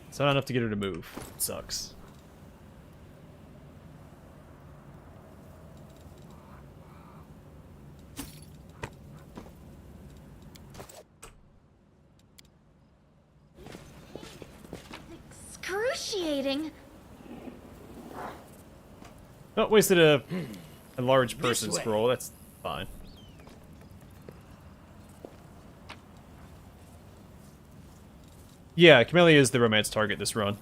It's not enough to get her to move. It sucks. Excruciating. Oh, wasted a large person scroll. That's fine. Yeah, Camellia is the romance target this run.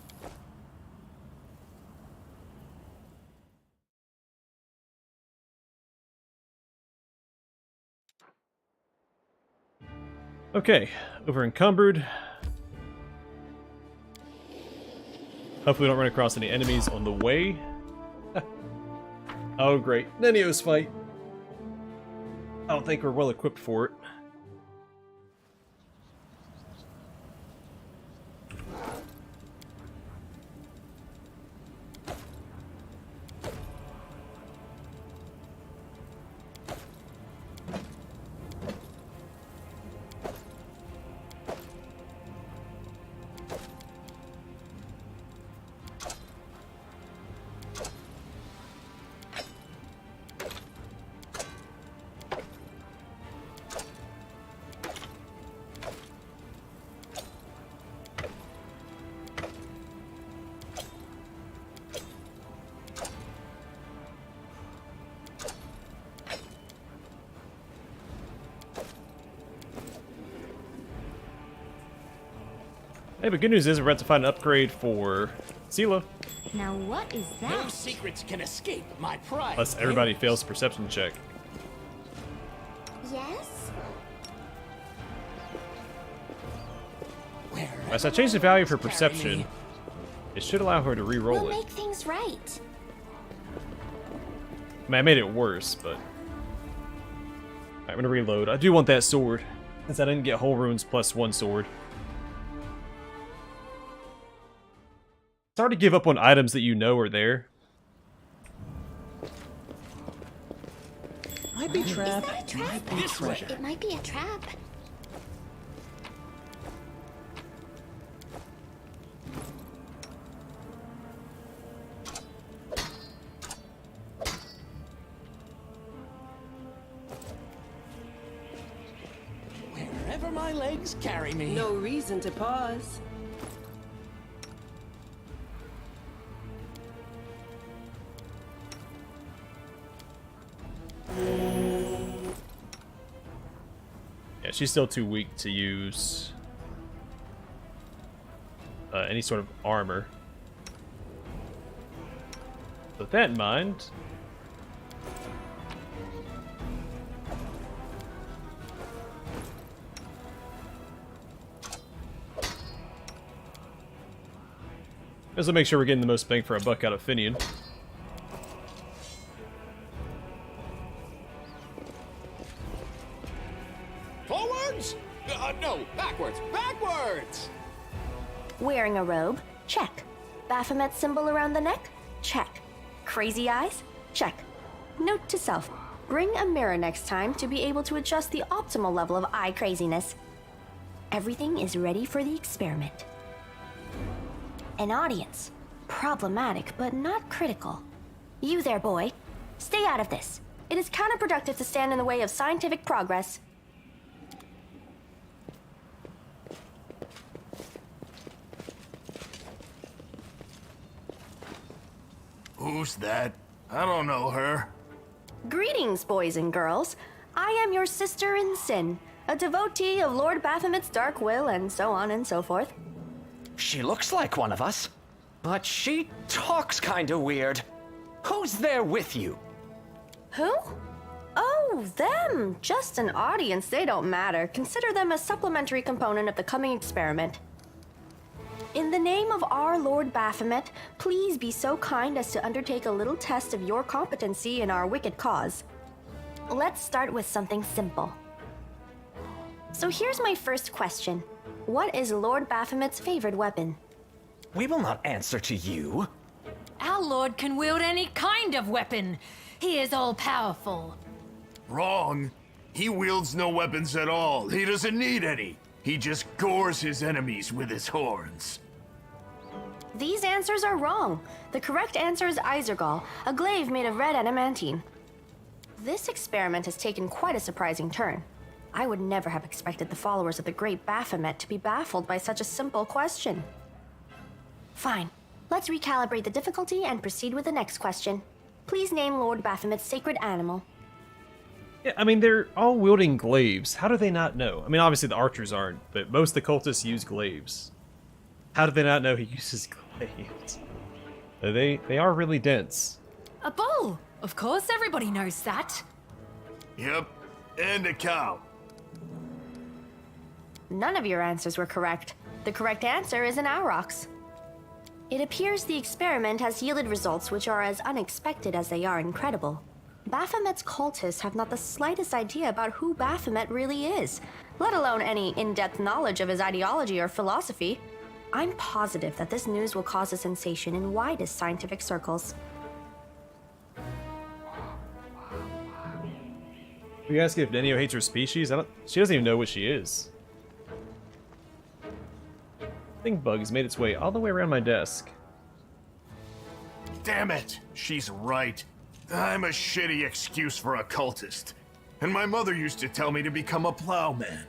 Okay, over encumbered. Hopefully we don't run across any enemies on the way. Oh great, Nenio's fight. I don't think we're well equipped for it. Hey, but good news is we're about to find an upgrade for Sela. Now what is that? No secrets can escape my pride. Unless everybody fails a perception check. Yes? As I changed the value for perception, it should allow her to re-roll We'll it. make things right. I mean, I made it worse, but... Alright, I'm gonna reload. I do want that sword, since I didn't get whole runes plus one sword. It's hard to give up on items that you know are there. Might be trap. Is that a trap? Might be treasure. It might be a trap. Wherever my legs carry me. No reason to pause. Yeah, she's still too weak to use any sort of armor. With that in mind, let's make sure we're getting the most bang for a buck out of Finian. horns? No, backwards, backwards! Wearing a robe? Check. Baphomet symbol around the neck? Check. Crazy eyes? Check. Note to self. Bring a mirror next time to be able to adjust the optimal level of eye craziness. Everything is ready for the experiment. An audience. Problematic, but not critical. You there, boy. Stay out of this. It is counterproductive to stand in the way of scientific progress. Who's that? I don't know her. Greetings, boys and girls. I am your sister in sin, a devotee of Lord Baphomet's dark will, and so on and so forth. She looks like one of us, but she talks kinda weird. Who's there with you? Who? Oh, them. Just an audience. They don't matter. Consider them a supplementary component of the coming experiment. In the name of our Lord Baphomet, please be so kind as to undertake a little test of your competency in our wicked cause. Let's start with something simple. So here's my first question. What is Lord Baphomet's favorite weapon? We will not answer to you. Our lord can wield any kind of weapon. He is all-powerful. Wrong. He wields no weapons at all. He doesn't need any. He just gores his enemies with his horns. These answers are wrong. The correct answer is Izergal, a glaive made of red adamantine. This experiment has taken quite a surprising turn. I would never have expected the followers of the great Baphomet to be baffled by such a simple question. Fine. Let's recalibrate the difficulty and proceed with the next question. Please name Lord Baphomet's sacred animal. Yeah, I mean, they're all wielding glaives. How do they not know? I mean, obviously the archers aren't, but most of the cultists use glaives. How do they not know he uses glaives? They are really dense. A bull! Of course, everybody knows that. Yep, and a cow. None of your answers were correct. The correct answer is an aurochs. It appears the experiment has yielded results which are as unexpected as they are incredible. Baphomet's cultists have not the slightest idea about who Baphomet really is, let alone any in-depth knowledge of his ideology or philosophy. I'm positive that this news will cause a sensation in widest scientific circles. You ask if Nenio hates her species? She doesn't even know what she is. Think bug has made its way all the way around my desk. Damn it! She's right. I'm a shitty excuse for a cultist. And my mother used to tell me to become a plowman.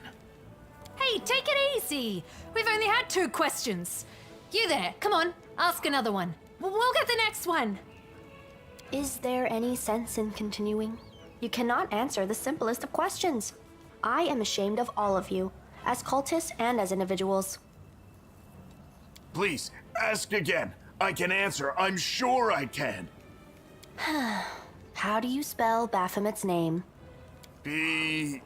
Hey, take it easy. We've only had 2 questions. You there, come on, ask another one. We'll get the next one. Is there any sense in continuing? You cannot answer the simplest of questions. I am ashamed of all of you, as cultists and as individuals. Please, ask again. I can answer. I'm sure I can. How do you spell Baphomet's name? B-A-F-A...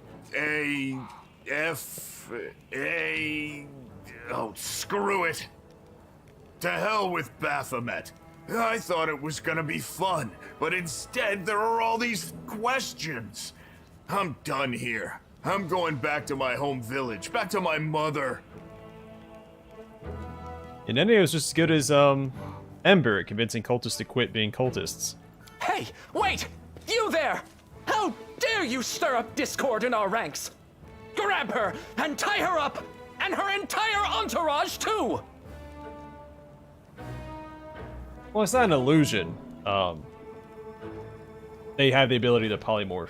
Oh, screw it. To hell with Baphomet. I thought it was gonna be fun, but instead there are all these questions. I'm done here. I'm going back to my home village, back to my mother. And Nenio is just as good as, Ember at convincing cultists to quit being cultists. Hey, wait! You there! How dare you stir up discord in our ranks? Grab her and tie her up, and her entire entourage too! Well, it's not an illusion. They have the ability to polymorph.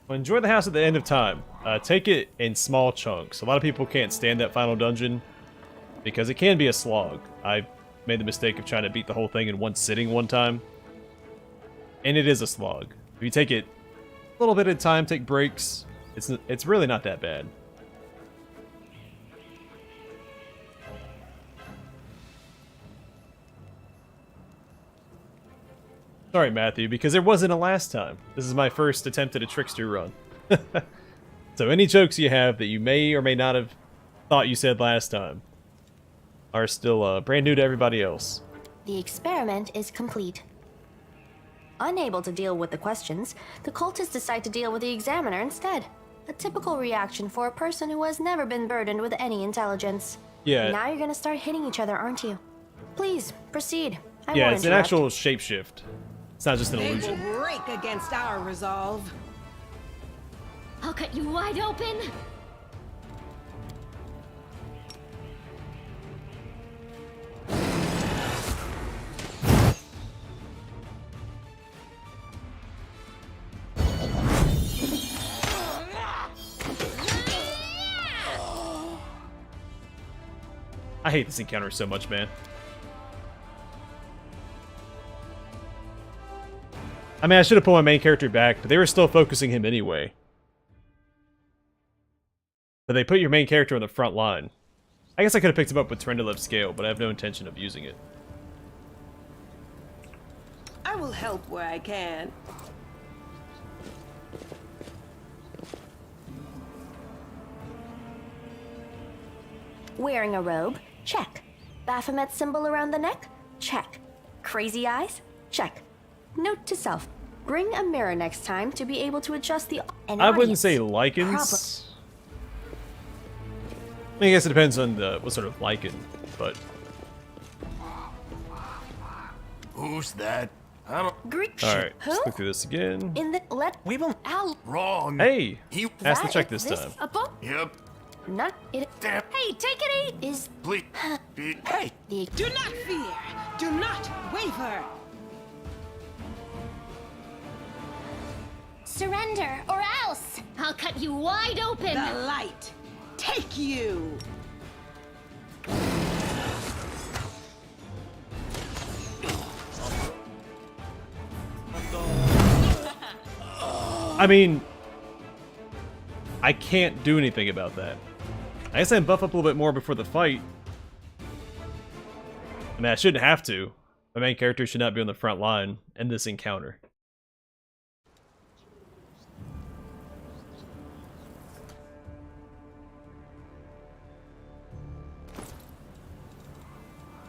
Well, enjoy the house at the end of time. Take it in small chunks. A lot of people can't stand that final dungeon because it can be a slog. I made the mistake of trying to beat the whole thing in one sitting one time, and it is a slog. If you take it a little bit at a time, take breaks, it's really not that bad. Sorry, Matthew, because there wasn't a last time. This is my first attempt at a Trickster run. So any jokes you have that you may or may not have thought you said last time are still brand new to everybody else. The experiment is complete. Unable to deal with the questions, the cultists decide to deal with the examiner instead. A typical reaction for a person who has never been burdened with any intelligence. Yeah. Now you're gonna start hitting each other, aren't you? Please, proceed. I Yeah, won't it's an interrupt. actual shapeshift. It's not just an They will illusion. break against our resolve. I'll cut you wide open. I hate this encounter so much, man. I mean, I should have pulled my main character back, but they were still focusing him anyway. But they put your main character on the front line. I guess I could have picked him up with Trendolev's scale, but I have no intention of using it. I will help where I can. Wearing a robe? Check. Baphomet symbol around the neck? Check. Crazy eyes? Check. Note to self. Bring a mirror next time to be able to adjust the... I wouldn't say lichens. I mean, I guess it depends on the what sort of lichen, but... Who's that? I don't... Alright, Who? let's click through this again. In the... We will. Ow. Wrong. Hey! He... Ask the That check is this time. A book? Yep. Not it. Damn. Hey, take it easy. Is Please. Hey. the... Do not fear. Do not waver. Surrender, or else I'll cut you wide open. The light. Take you. I mean... I can't do anything about that. I guess I can buff up a little bit more before the fight. I mean, I shouldn't have to. My main character should not be on the front line in this encounter.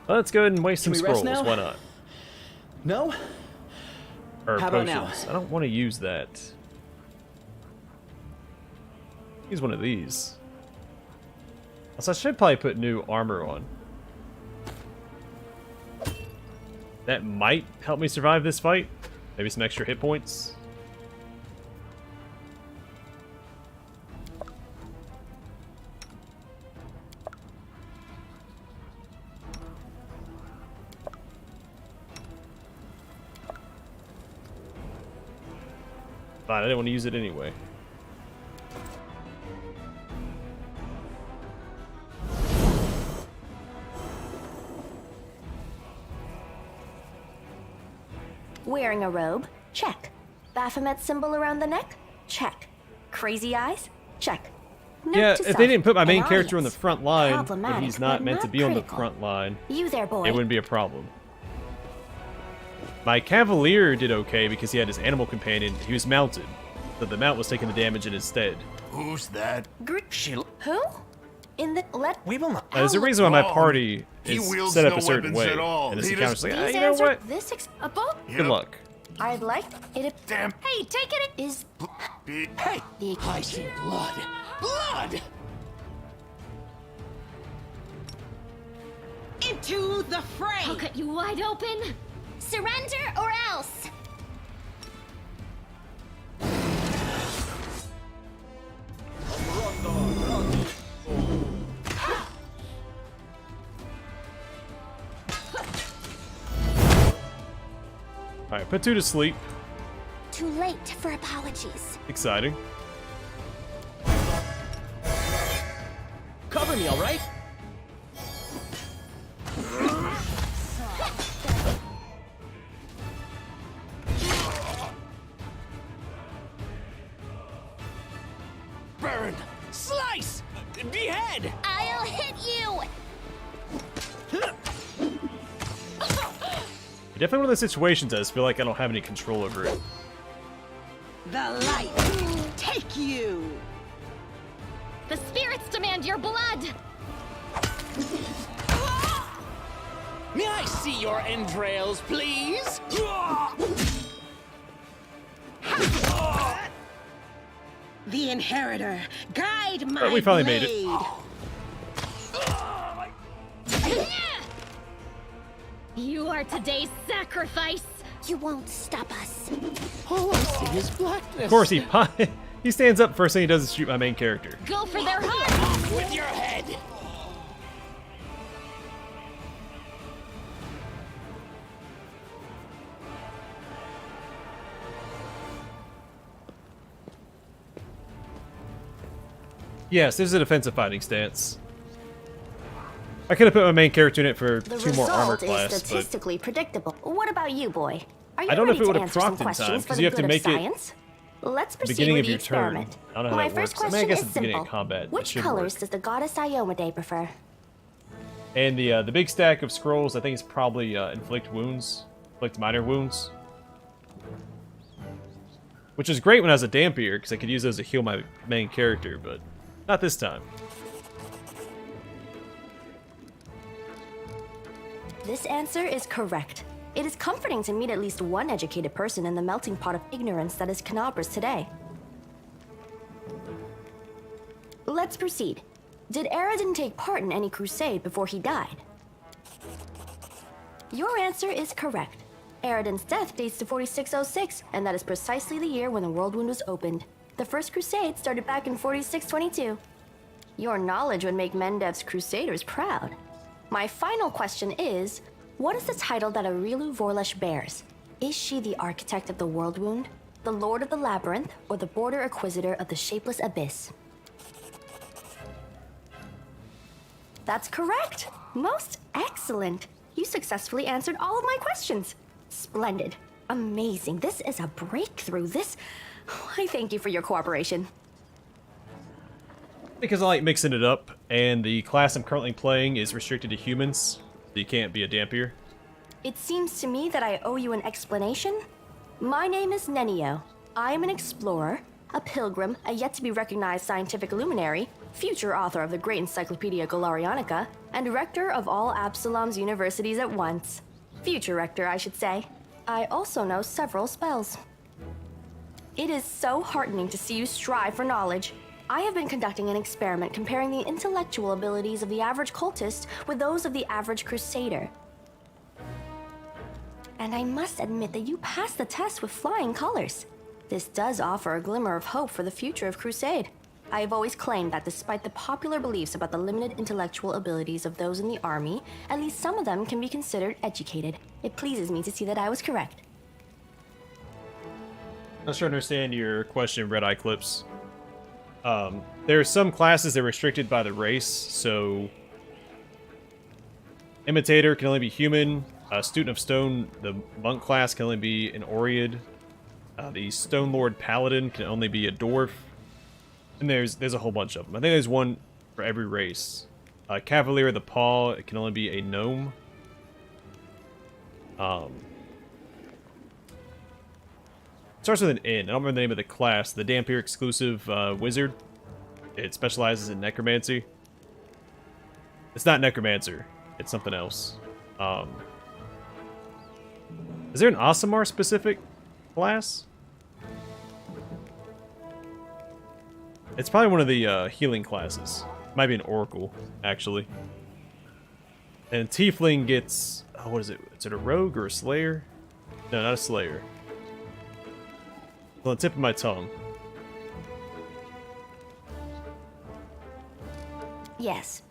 Let's go ahead and waste some Can we rest scrolls. now? Why not? No? Or How about potions. now? I don't want to use that. Use one of these. Also, I should probably put new armor on. That might help me survive this fight. Maybe some extra hit points. Fine, I didn't want to use it anyway. Wearing a robe? Check. Baphomet symbol around the neck? Check. Crazy eyes? Check. Note Yeah, to if self. they didn't put my main An character on the audience. front line, and Problematic, he's not but meant to not be on the critical. front line, You there, boy. it wouldn't be a problem. My Cavalier did okay because he had his animal companion. He was mounted, so the mount was taking the damage in his stead. Who's that? Who? In the... Let... We will not. There's a reason why my Wrong. party He is wields set up no a certain weapons way. at all. And this He encounter's just- like, These you know answer what? this a book? Good luck. I'd like it... Damn. Hey, take it Is... Hey. The... I see blood. Blood! Into the fray. I'll cut you wide open. Surrender, or else. Alright, put 2 to sleep. Too late for apologies. Exciting. Cover me, alright? Burn! Slice! Behead! I'll hit you! Definitely one of those situations I just feel like I don't have any control over it. The light. Take you. The spirits demand your blood. Miai! I see your entrails, please? The Inheritor, guide my we finally made it. You are today's sacrifice. You won't stop us. All I see is blackness. Of course, he stands up. First thing he does is shoot my main character. Go for their heart. With your head. Yes, this is a defensive fighting stance. I could have put my main character in it for The 2 more armor result class, is but statistically predictable. What about you, boy? Are you I don't know if ready it to would have answer some procced in time, questions for because the you have to good of make it science? Let's the proceed beginning with of the your turn. experiment. I don't know how My that first works. I mean, I question guess is at the beginning simple. of combat, it Which should colors work. does the goddess Iomade prefer? And the big stack of scrolls, I think, is probably inflict minor wounds. Which is great when I was a Dampier, because I could use those to heal my main character, but not this time. This answer is correct. It is comforting to meet at least one educated person in the melting pot of ignorance that is Canabras today. Let's proceed. Did Aradin take part in any crusade before he died? Your answer is correct. Aradin's death dates to 4606, and that is precisely the year when the World Wound was opened. The first crusade started back in 4622. Your knowledge would make Mendev's crusaders proud. My final question is, what is the title that Aurilu Vorlesh bears? Is she the architect of the World Wound, the Lord of the Labyrinth, or the Border Acquisitor of the Shapeless Abyss? That's correct! Most excellent! You successfully answered all of my questions. Splendid. Amazing. This is a breakthrough. I thank you for your cooperation. Because I like mixing it up, and the class I'm currently playing is restricted to humans, so you can't be a Dampier. It seems to me that I owe you an explanation. My name is Nenio. I am an explorer, a pilgrim, a yet-to-be-recognized scientific luminary, future author of the great Encyclopedia Galarianica, and rector of all Absalom's universities at once. Future rector, I should say. I also know several spells. It is so heartening to see you strive for knowledge. I have been conducting an experiment comparing the intellectual abilities of the average cultist with those of the average crusader. And I must admit that you passed the test with flying colors. This does offer a glimmer of hope for the future of Crusade. I have always claimed that despite the popular beliefs about the limited intellectual abilities of those in the army, at least some of them can be considered educated. It pleases me to see that I was correct. I'm not sure I understand your question, Red Eye Clips. There are some classes that are restricted by the race, so Imitator can only be human. Student of Stone, the monk class, can only be an Oread. The Stone Lord Paladin can only be a dwarf. And there's a whole bunch of them. I think there's one for every race. Cavalier of the Paw, it can only be a gnome. Starts with an N. I don't remember the name of the class. The Dampier exclusive wizard. It specializes in necromancy. It's not necromancer. It's something else. Is there an Aasimar specific class? It's probably one of the healing classes. Might be an Oracle, actually. And Tiefling gets... Oh, what is it? Is it a Rogue or a Slayer? No, not a Slayer. On the tip of my tongue. Yes.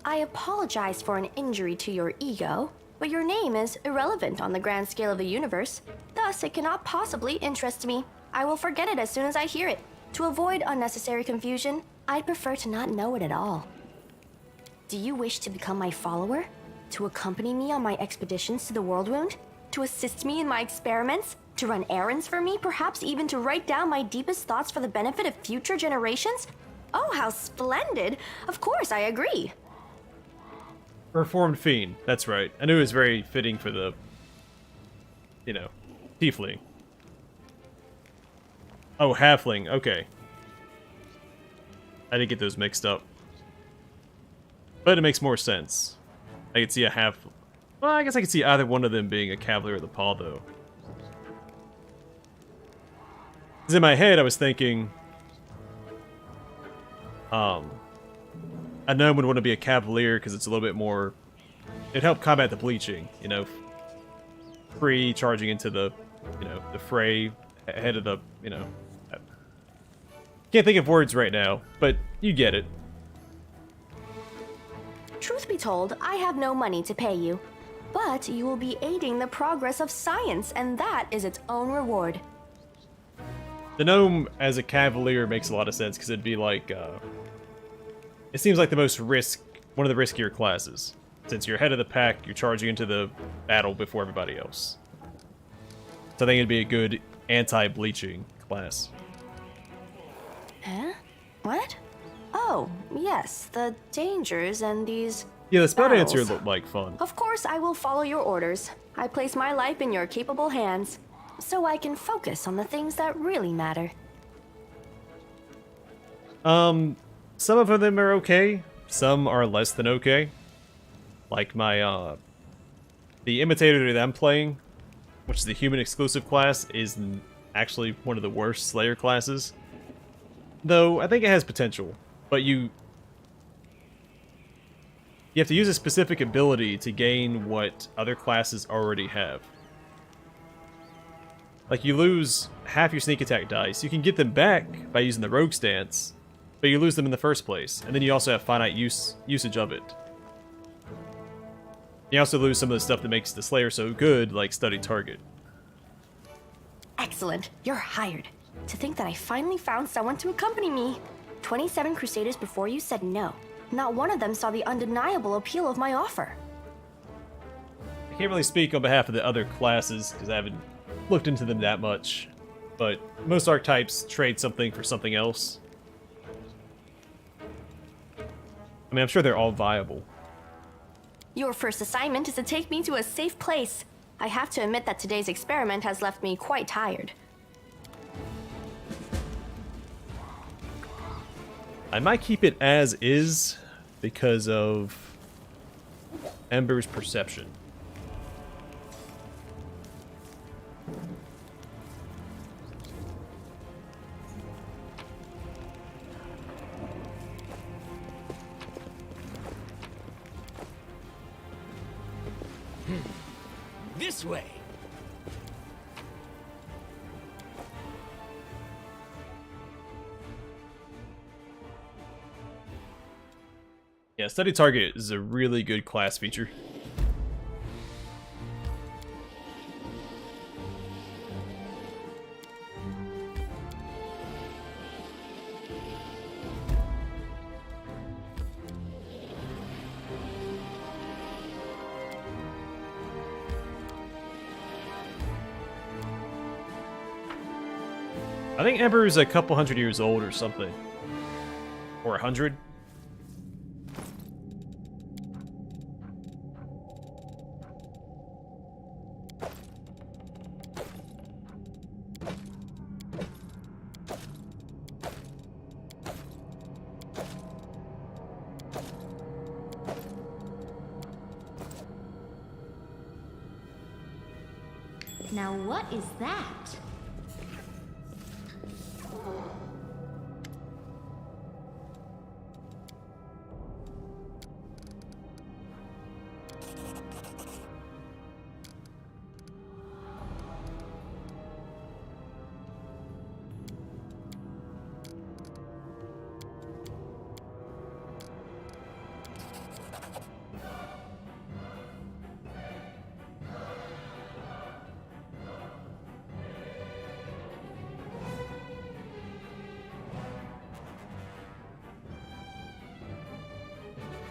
I apologize for an injury to your ego, but your name is irrelevant on the grand scale of the universe. Thus, it cannot possibly interest me. I will forget it as soon as I hear it. To avoid unnecessary confusion, I'd prefer to not know it at all. Do you wish to become my follower? To accompany me on my expeditions to the World Wound? To assist me in my experiments? To run errands for me? Perhaps even to write down my deepest thoughts for the benefit of future generations? Oh, how splendid! Of course, I agree. Reformed Fiend. That's right. I knew it was very fitting for the, you know, Tiefling. Oh, Halfling. Okay. I didn't get those mixed up. But it makes more sense. I could see a half... Well, I guess I could see either one of them being a Cavalier of the Paw, though. Because in my head, I was thinking... a gnome would want to be a Cavalier because it's a little bit more... It'd help combat the bleaching, you know? Free charging into the, you know, the fray ahead of the, you know... Can't think of words right now, but you get it. Truth be told, I have no money to pay you. But you will be aiding the progress of science, and that is its own reward. The gnome as a Cavalier makes a lot of sense, because it'd be like, it seems like the most one of the riskier classes. Since you're head of the pack, you're charging into the battle before everybody else. So I think it'd be a good anti-bleaching class. Huh? What? Oh, yes, the dangers and these... Yeah, the spell battles. dancer looked like fun. Of course, I will follow your orders. I place my life in your capable hands, so I can focus on the things that really matter. Some of them are okay. Some are less than okay. Like my, the Imitator that I'm playing, which is the human exclusive class, is actually one of the worst Slayer classes. Though, I think it has potential. But you have to use a specific ability to gain what other classes already have. Like, you lose half your sneak attack dice. You can get them back by using the rogue stance, but you lose them in the first place. And then you also have finite usage of it. You also lose some of the stuff that makes the Slayer so good, like studied target. Excellent. You're hired. To think that I finally found someone to accompany me. 27 Crusaders before you said no. Not one of them saw the undeniable appeal of my offer. I can't really speak on behalf of the other classes, because I haven't looked into them that much. But most archetypes trade something for something else. I mean, I'm sure they're all viable. Your first assignment is to take me to a safe place. I have to admit that today's experiment has left me quite tired. I might keep it as is because of Ember's perception. This way. Yeah, study target is a really good class feature. I think Ember is a couple hundred years old or something. Or 100. Now what is that?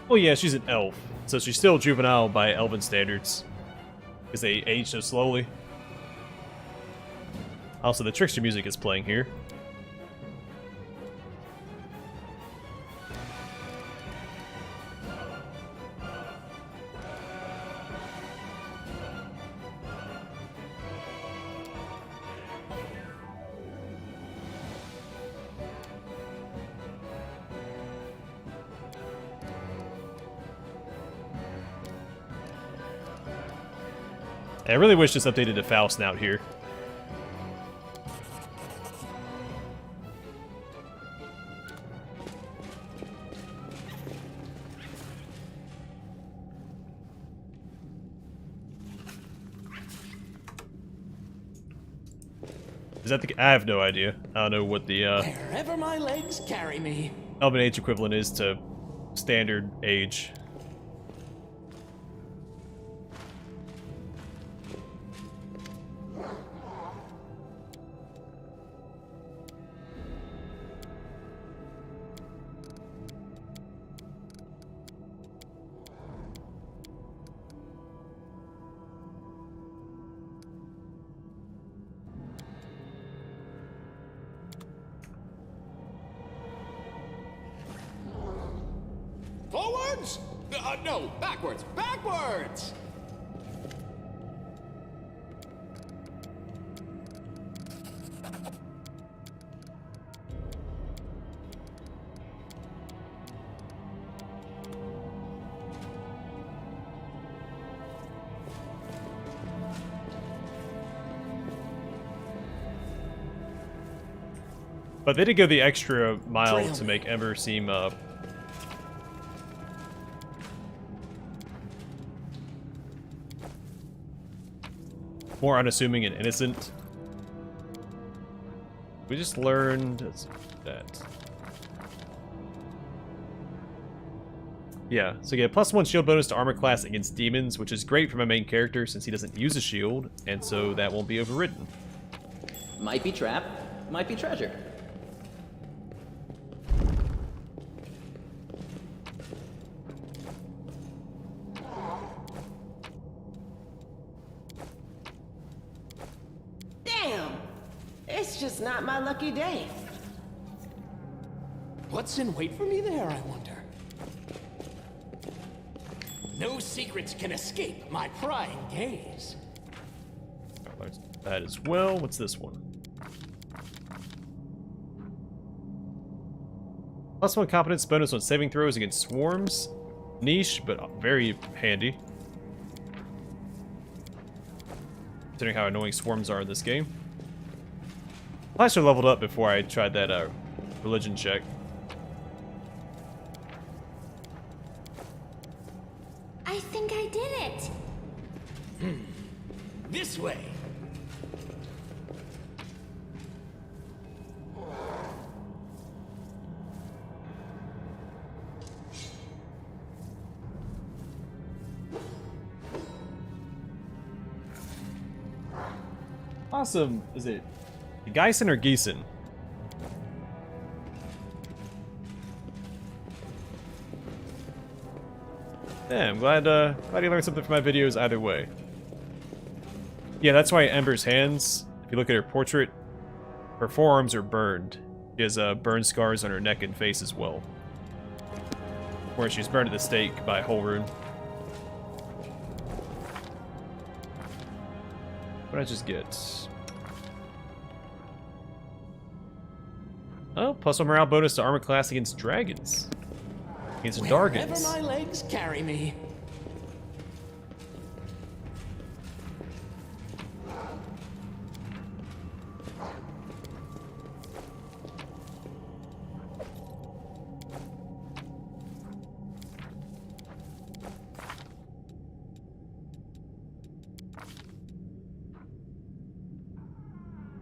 Well, yeah, she's an elf, so she's still juvenile by elven standards, because they age so slowly. Also, the Trickster music is playing here. I really wish this updated to foul snout here. Is that the... I have no idea. I don't know what the Wherever my legs carry me. Elven age equivalent is to standard age. Forwards? No, backwards, backwards! But they did go the extra mile to make Ember seem more unassuming and innocent. We just learned that. Yeah, so get +1 shield bonus to armor class against demons, which is great for my main character since he doesn't use a shield, and so that won't be overridden. Might be trap, might be treasure. Damn! It's just not my lucky day. What's in wait for me there, I wonder? No secrets can escape my prying gaze. That as well. What's this one? +1 competence bonus on saving throws against swarms. Niche, but very handy. Considering how annoying swarms are in this game. I should have leveled up before I tried that religion check. I think I did it. This way. Awesome. Is it Geisen or Geisen? Yeah, I'm glad you learned something from my videos either way. Yeah, that's why Ember's hands, if you look at her portrait, her forearms are burned. She has burn scars on her neck and face as well. Where she's burned at the stake by Whole Rune. What did I just get? Oh, +1 morale bonus to armor class against dragons. Against Wherever Dargans. my legs carry me.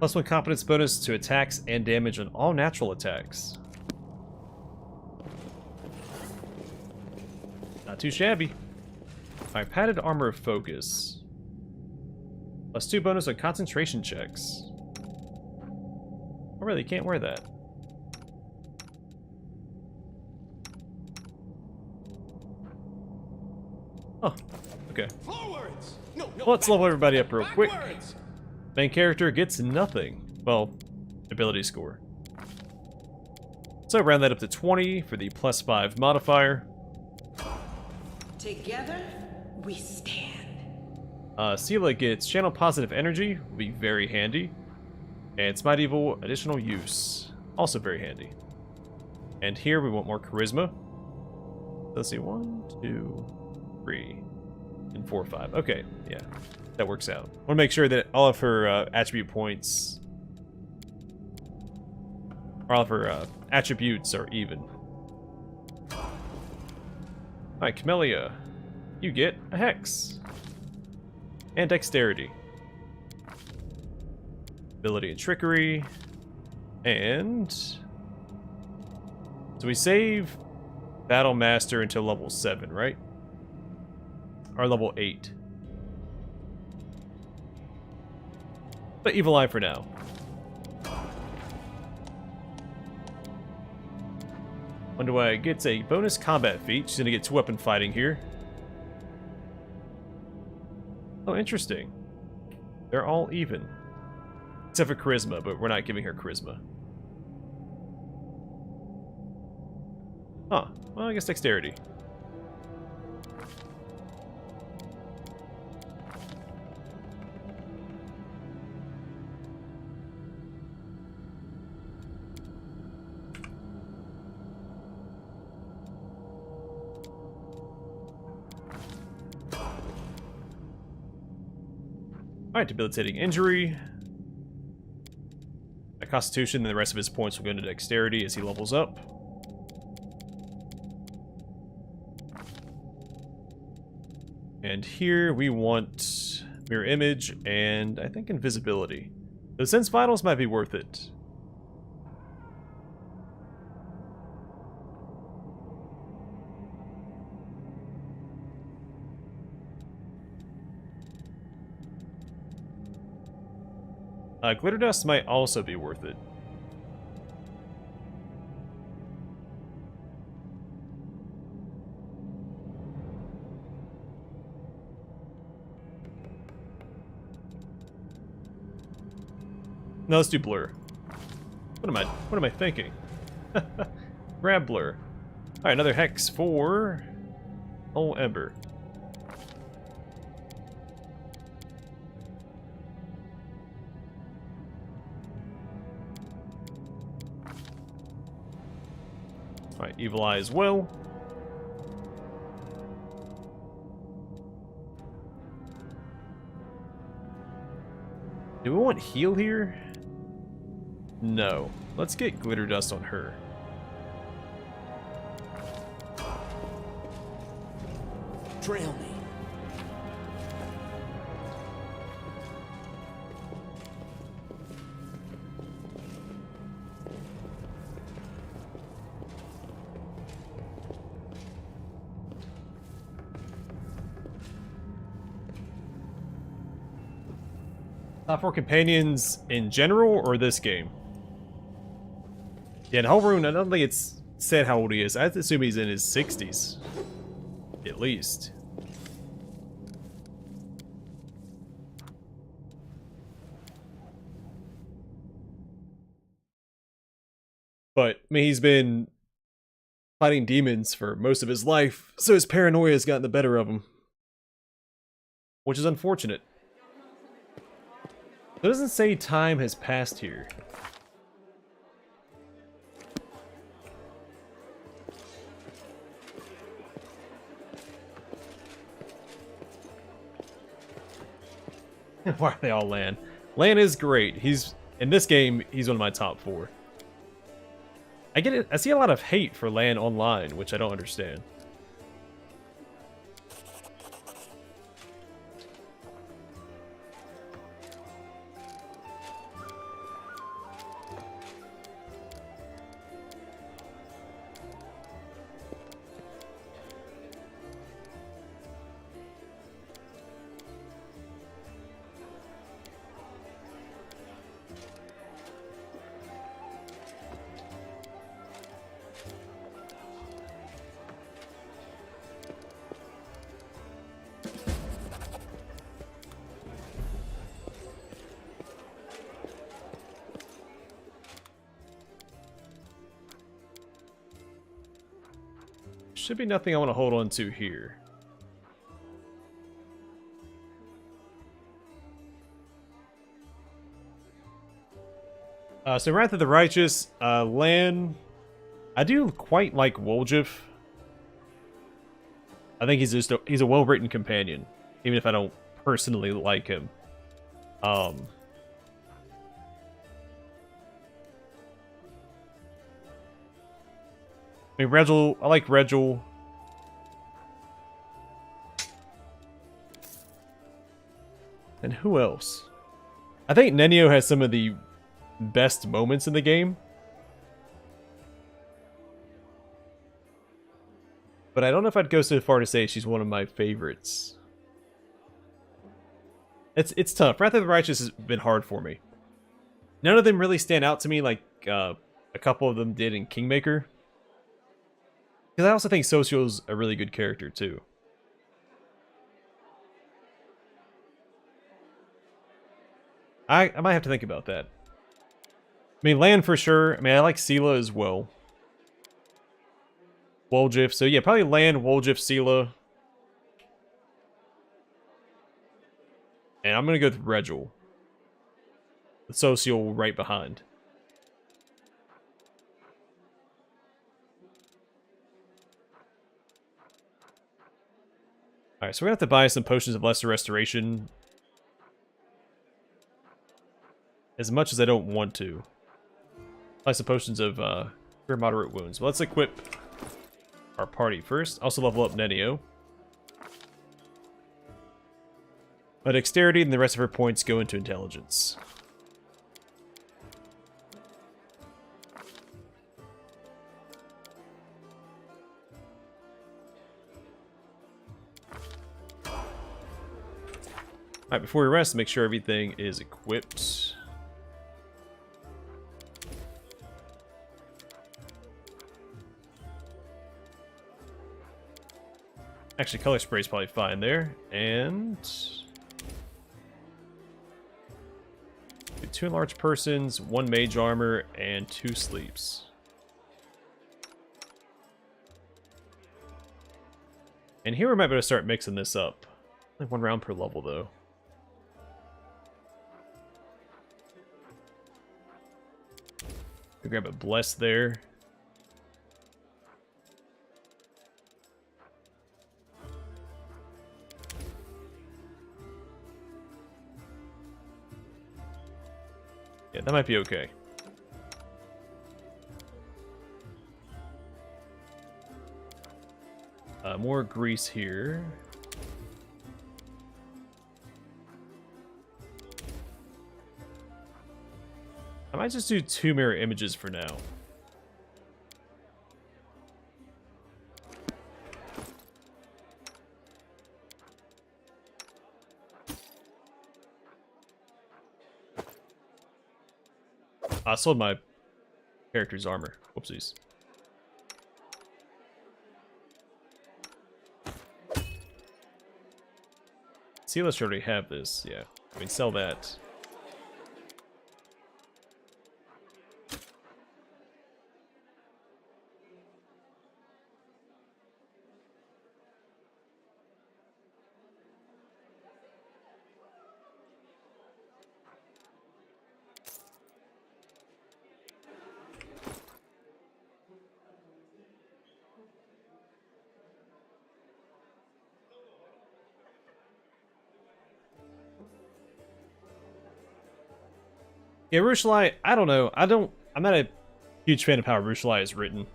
+1 competence bonus to attacks and damage on all natural attacks. Not too shabby. Alright, padded armor of focus. +2 bonus on concentration checks. Oh really, you can't wear that. Oh, okay. Forwards! No, Well, let's level everybody up real quick. backwards! Main character gets nothing. Well, ability score. So round that up to 20 for the +5 modifier. Together, we stand. Sela gets channel positive energy, will be very handy. And Smite Evil, additional use, also very handy. And here we want more charisma. Let's see, 1, 2, 3, and 4, 5. Okay, yeah. that works out. I want to make sure that all of her attribute points, or all of her attributes are even. Alright, Camellia, you get a Hex. And Dexterity. Ability and Trickery. And... so we save Battle Master until level 7, right? Or level 8. But Evil Eye for now. When do I get a bonus combat feat? She's gonna get 2 weapon fighting here. Oh, interesting. They're all even. Except for Charisma, but we're not giving her Charisma. Huh. Well, I guess Dexterity. Alright, debilitating injury. A Constitution, then the rest of his points will go into Dexterity as he levels up. And here we want Mirror Image and I think Invisibility. The Sense Vitals might be worth it. Glitter Dust might also be worth it. No, let's do Blur. What am I thinking? Grab Blur. Alright, another Hex for old Ember. Alright, Evil Eye as well. Do we want heal here? No. Let's get Glitter Dust on her. Trail me. Top 4 companions in general, or this game? Yeah, in Overrun, I don't think it's said how old he is. I assume he's in his 60s. At least. But, I mean, he's been fighting demons for most of his life, so his paranoia has gotten the better of him. Which is unfortunate. It doesn't say time has passed here. Why are they all Lan? Lan is great. He's in this game, he's one of my top 4. I get it. I see a lot of hate for Lan online, which I don't understand. Should be nothing I want to hold on to here. So Wrath of the Righteous, Lan, I do quite like Woljif. I think he's a well-written companion, even if I don't personally like him. I mean, Regil, I like Regil. And who else? I think Nenio has some of the best moments in the game. But I don't know if I'd go so far to say she's one of my favorites. It's tough. Wrath of the Righteous has been hard for me. None of them really stand out to me like a couple of them did in Kingmaker. Because I also think Social's a really good character too. I might have to think about that. I mean, Lan for sure. I mean, I like Sela as well. Woljif. So yeah, probably Lan, Woljif, Sela. And I'm going to go with Regil. The Social right behind. Alright, so we're going to have to buy some Potions of Lesser Restoration. As much as I don't want to. Buy some Potions of Cure Moderate Wounds. Well, let's equip our party first. Also level up Nenio. My dexterity and the rest of her points go into intelligence. Alright, before we rest, make sure everything is equipped. Actually, color spray is probably fine there. And 2 enlarged persons, 1 mage armor, and 2 sleeps. And here we might be able to start mixing this up. Like 1 round per level, though. Grab a bless there. Yeah, that might be okay. More grease here. I might just do 2 mirror images for now. I sold my character's armor. Whoopsies. See, let's already have this. Yeah, I mean, sell that. Yeah, Rushalai, I don't know. I'm not a huge fan of how Rushalai is written.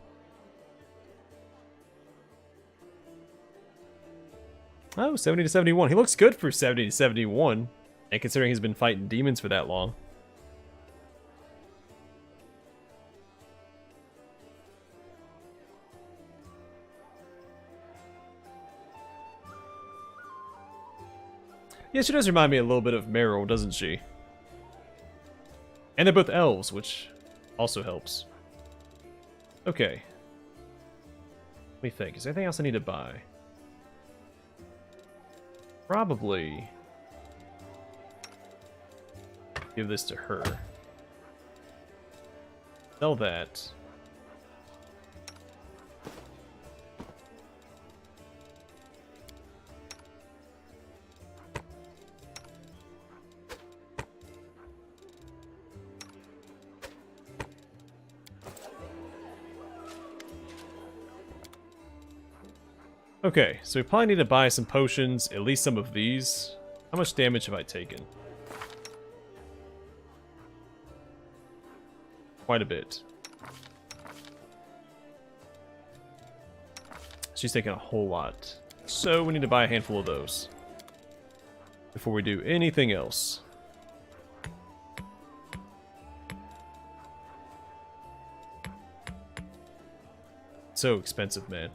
Oh, 70 to 71. He looks good for 70 to 71. And considering he's been fighting demons for that long. Yeah, she does remind me a little bit of Meryl, doesn't she? And they're both elves, which also helps. Okay. Let me think. Is there anything else I need to buy? Probably give this to her. Sell that. Okay, so we probably need to buy some potions, at least some of these. How much damage have I taken? Quite a bit. She's taking a whole lot. So we need to buy a handful of those before we do anything else. So expensive, man.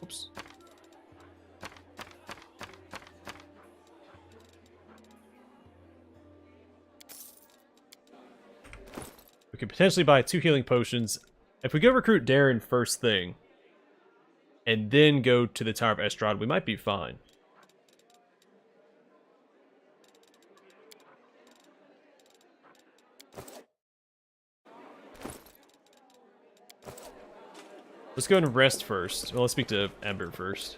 Oops. We could potentially buy 2 healing potions. If we go recruit Daeran first thing, and then go to the Tower of Estrad, we might be fine. Let's go and rest first. Well, let's speak to Ember first.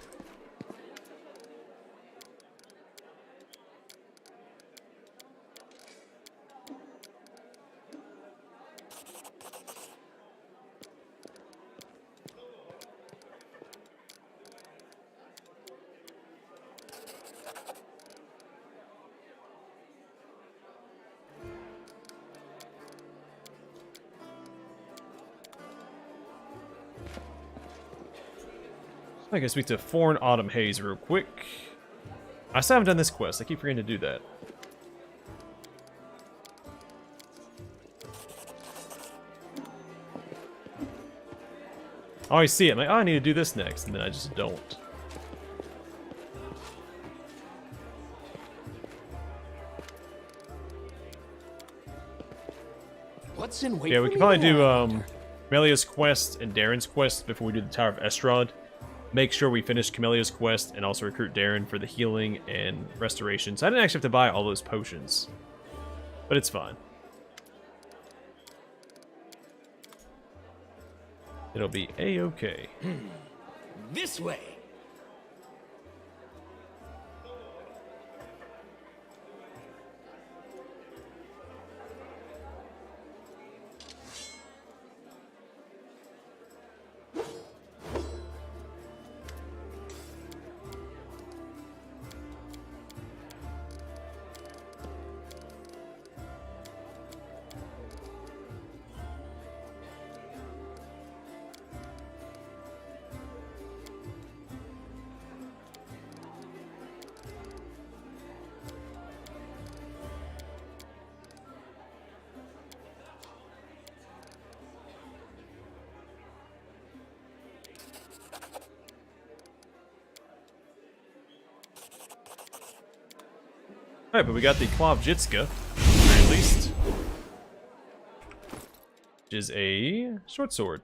I can speak to Foreign Autumn Haze real quick. I still haven't done this quest. I keep forgetting to do that. I always see it. I'm like, oh, I need to do this next, and then I just don't. What's in wait Yeah, we for can me probably now? do Camelia's quest and Daeran's quest before we do the Tower of Estrad. Make sure we finish Camelia's quest and also recruit Daeran for the healing and restoration. So I didn't actually have to buy all those potions, but it's fine. It'll be a-okay. This way. Alright, but we got the Klavjitska, at the very least. Which is a short sword.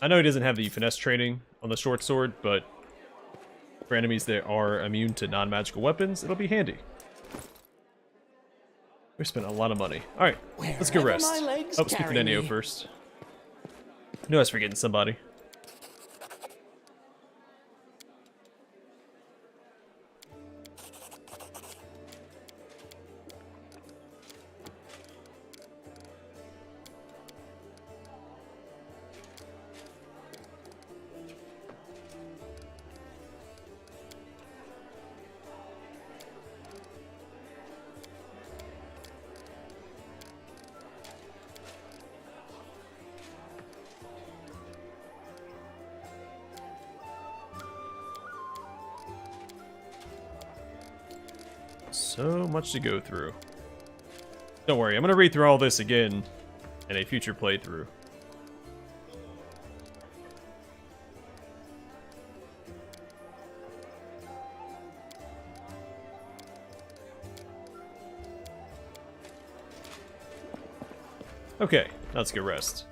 I know he doesn't have the finesse training on the short sword, but for enemies that are immune to non-magical weapons, it'll be handy. We spent a lot of money. Alright, let's go rest. my legs Oh, speak to carry Nenio me. first. I knew I was forgetting somebody. So much to go through. Don't worry, I'm going to read through all this again in a future playthrough. Okay, now let's go rest.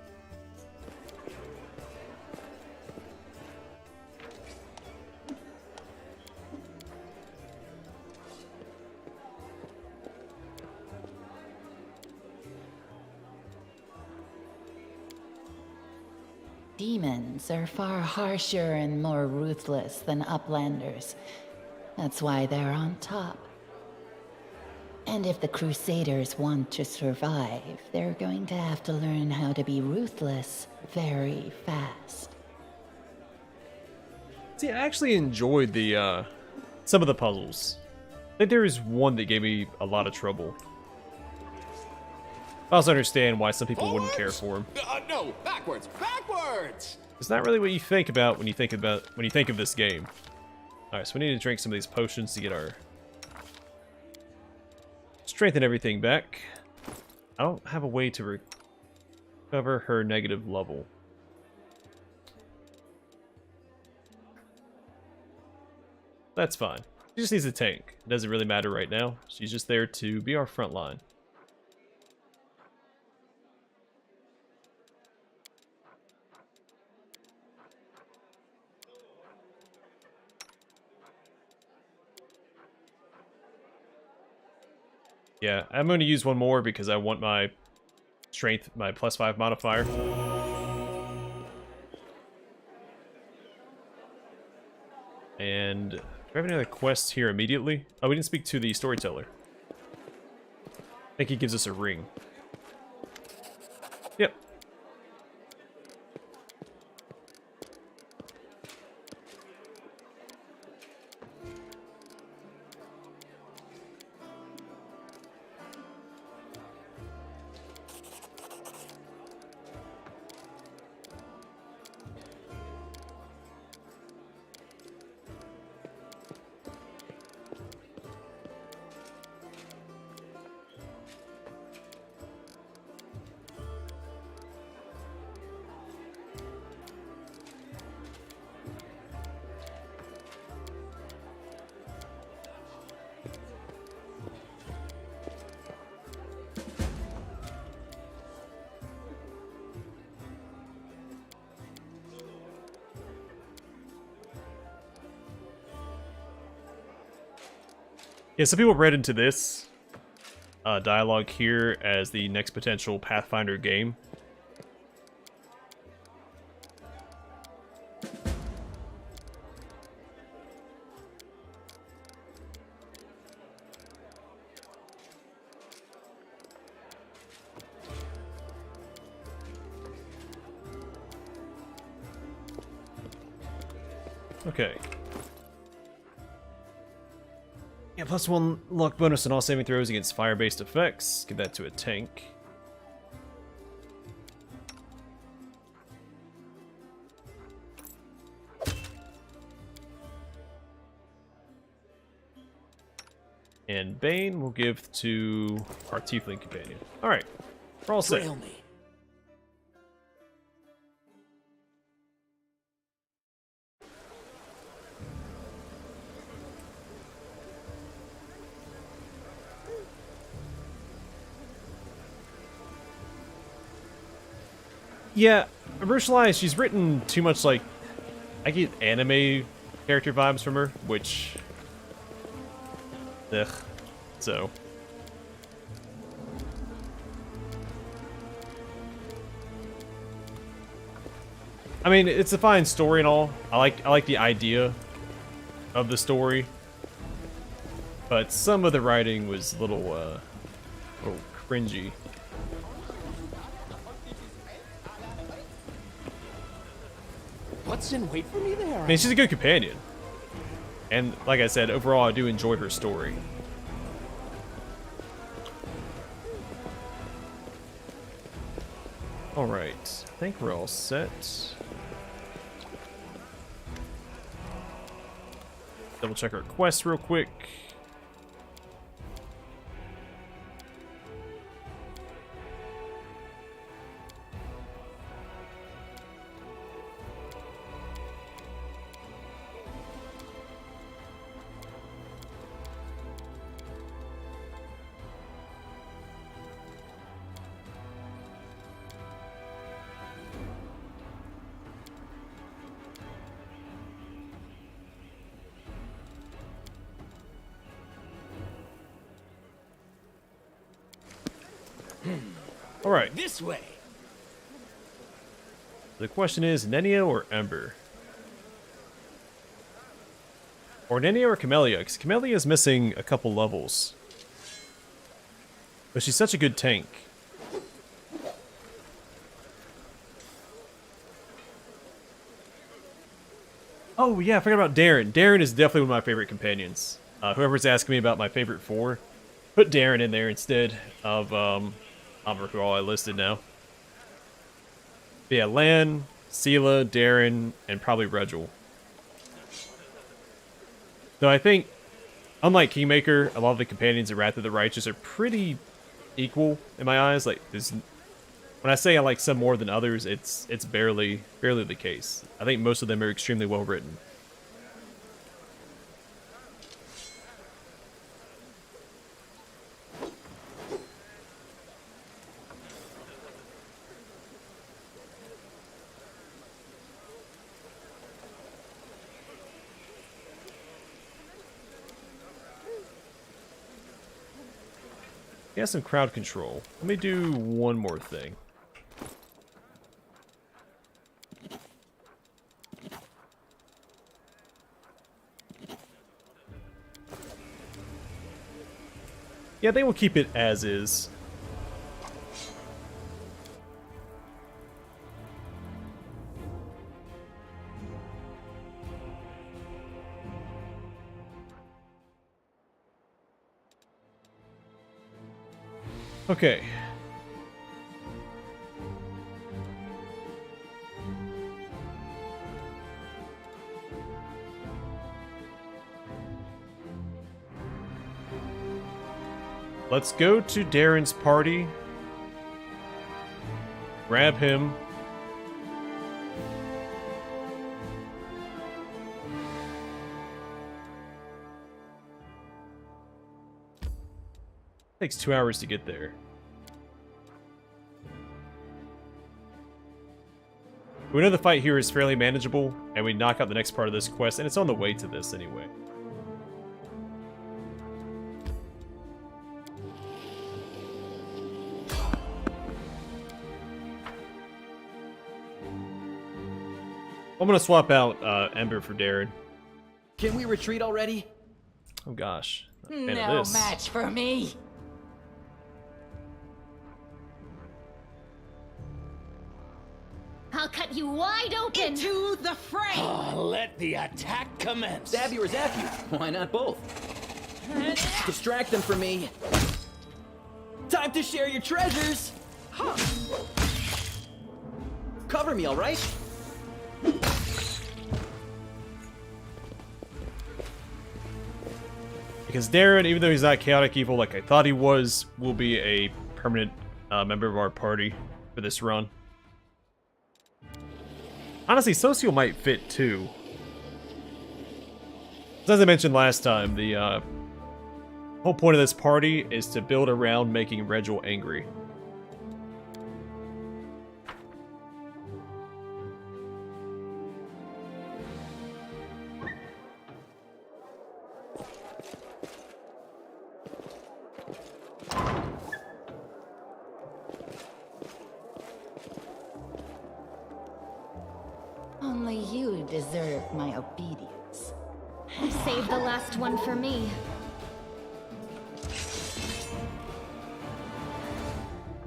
Demons are far harsher and more ruthless than uplanders. That's why they're on top. And if the Crusaders want to survive, they're going to have to learn how to be ruthless very fast. See, I actually enjoyed the some of the puzzles. I think there is one that gave me a lot of trouble. I also understand why some people wouldn't care for him. No, backwards, backwards! It's not really what you think about when you think of this game. Alright, so we need to drink some of these potions to get our strength and everything back. I don't have a way to recover her negative level. That's fine. She just needs a tank. It doesn't really matter right now. She's just there to be our front line. Yeah, I'm going to use one more because I want my strength, my +5 modifier. And do we have any other quests here immediately? Oh, we didn't speak to the storyteller. I think he gives us a ring. Yep. Yeah, some people read into this dialogue here as the next potential Pathfinder game. Okay. Yeah, +1 luck bonus on all saving throws against fire-based effects. Give that to a tank. And Bane will give to our Tiefling companion. Alright, we're all set. Yeah, Virtualized, she's written too much like... I get anime character vibes from her, which... Ugh. So... I mean, it's a fine story and all. I like the idea of the story. But some of the writing was a little cringy. What's in wait for me there? I mean, she's a good companion. And like I said, overall, I do enjoy her story. Alright, I think we're all set. Double check our quest real quick. All right. This way. The question is, Nenio or Ember? Or Nenio or Camellia? Because Camellia is missing a couple levels. But she's such a good tank. Oh yeah, I forgot about Daeran. Daeran is definitely one of my favorite companions. Whoever's asking me about my favorite 4, put Daeran in there instead of, I don't remember who all I listed now. But yeah, Lan, Seela, Daeran, and probably Regil. Though I think, unlike Kingmaker, a lot of the companions of Wrath of the Righteous are pretty equal in my eyes. Like, when I say I like some more than others, it's barely the case. I think most of them are extremely well written. He has some crowd control. Let me do one more thing. Yeah, they will keep it as is. Okay. Let's go to Daeran's party. Grab him. Takes 2 hours to get there. We know the fight here is fairly manageable, and we knock out the next part of this quest, and it's on the way to this anyway. I'm gonna swap out Ember for Daeran. Can we retreat already? Oh gosh. No match for me. I'll cut you wide open! Into the fray! Let the attack commence. Stab you or zap you? Why not both? Distract them from me. Time to share your treasures! Cover me, alright? Because Daeran, even though he's not chaotic evil like I thought he was, will be a permanent member of our party for this run. Honestly, Socio might fit too. As I mentioned last time, the whole point of this party is to build around making Regil angry. Only you deserve my obedience. Save the last one for me.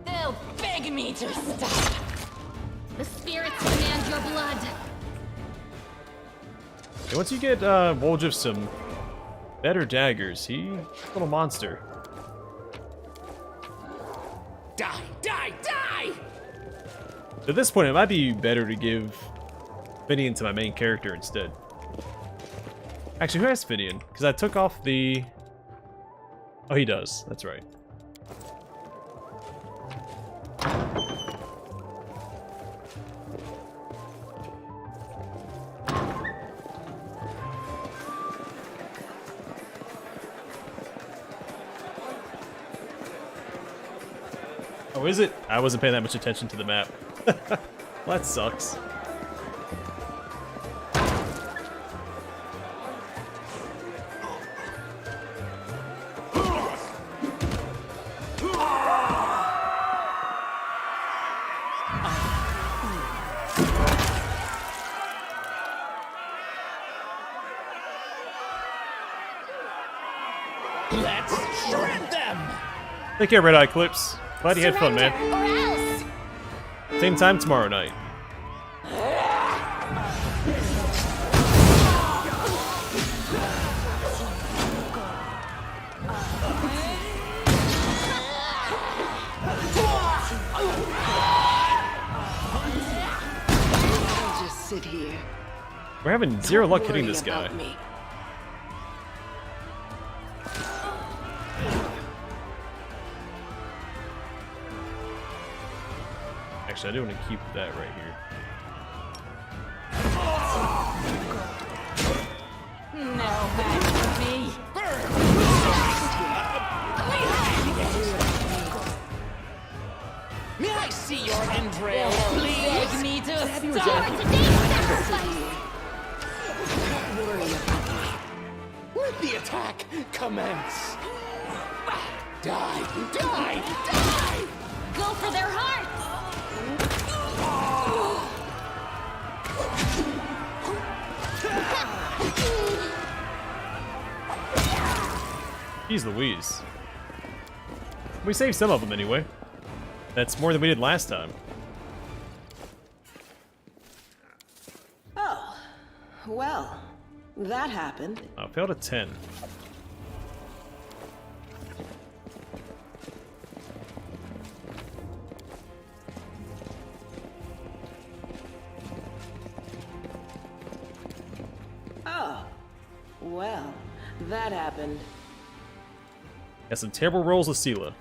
They'll beg me to stop. The spirits demand your blood. And once you get Woljif some better daggers, he's a little monster. Die, die, die! At this point, it might be better to give Finian to my main character instead. Actually, who has Finian? Because I took off the... Oh, he does. That's right. Oh, is it? I wasn't paying that much attention to the map. Well, that sucks. Let's shred them! Take care, Red Eye Clips. Glad you had fun, man. Or else. Same time tomorrow night. Just sit here. We're having zero luck hitting this guy. Me. Actually, I do want to keep that right here. Now back to me. May I see your entrails, please? Beg me to start Let the attack commence. Die, die, die! Go for their hearts! Jeez Louise. We saved some of them anyway. That's more than we did last time. Oh, well, that happened. I failed a 10. Oh, well, that happened. Got some terrible rolls with Sela.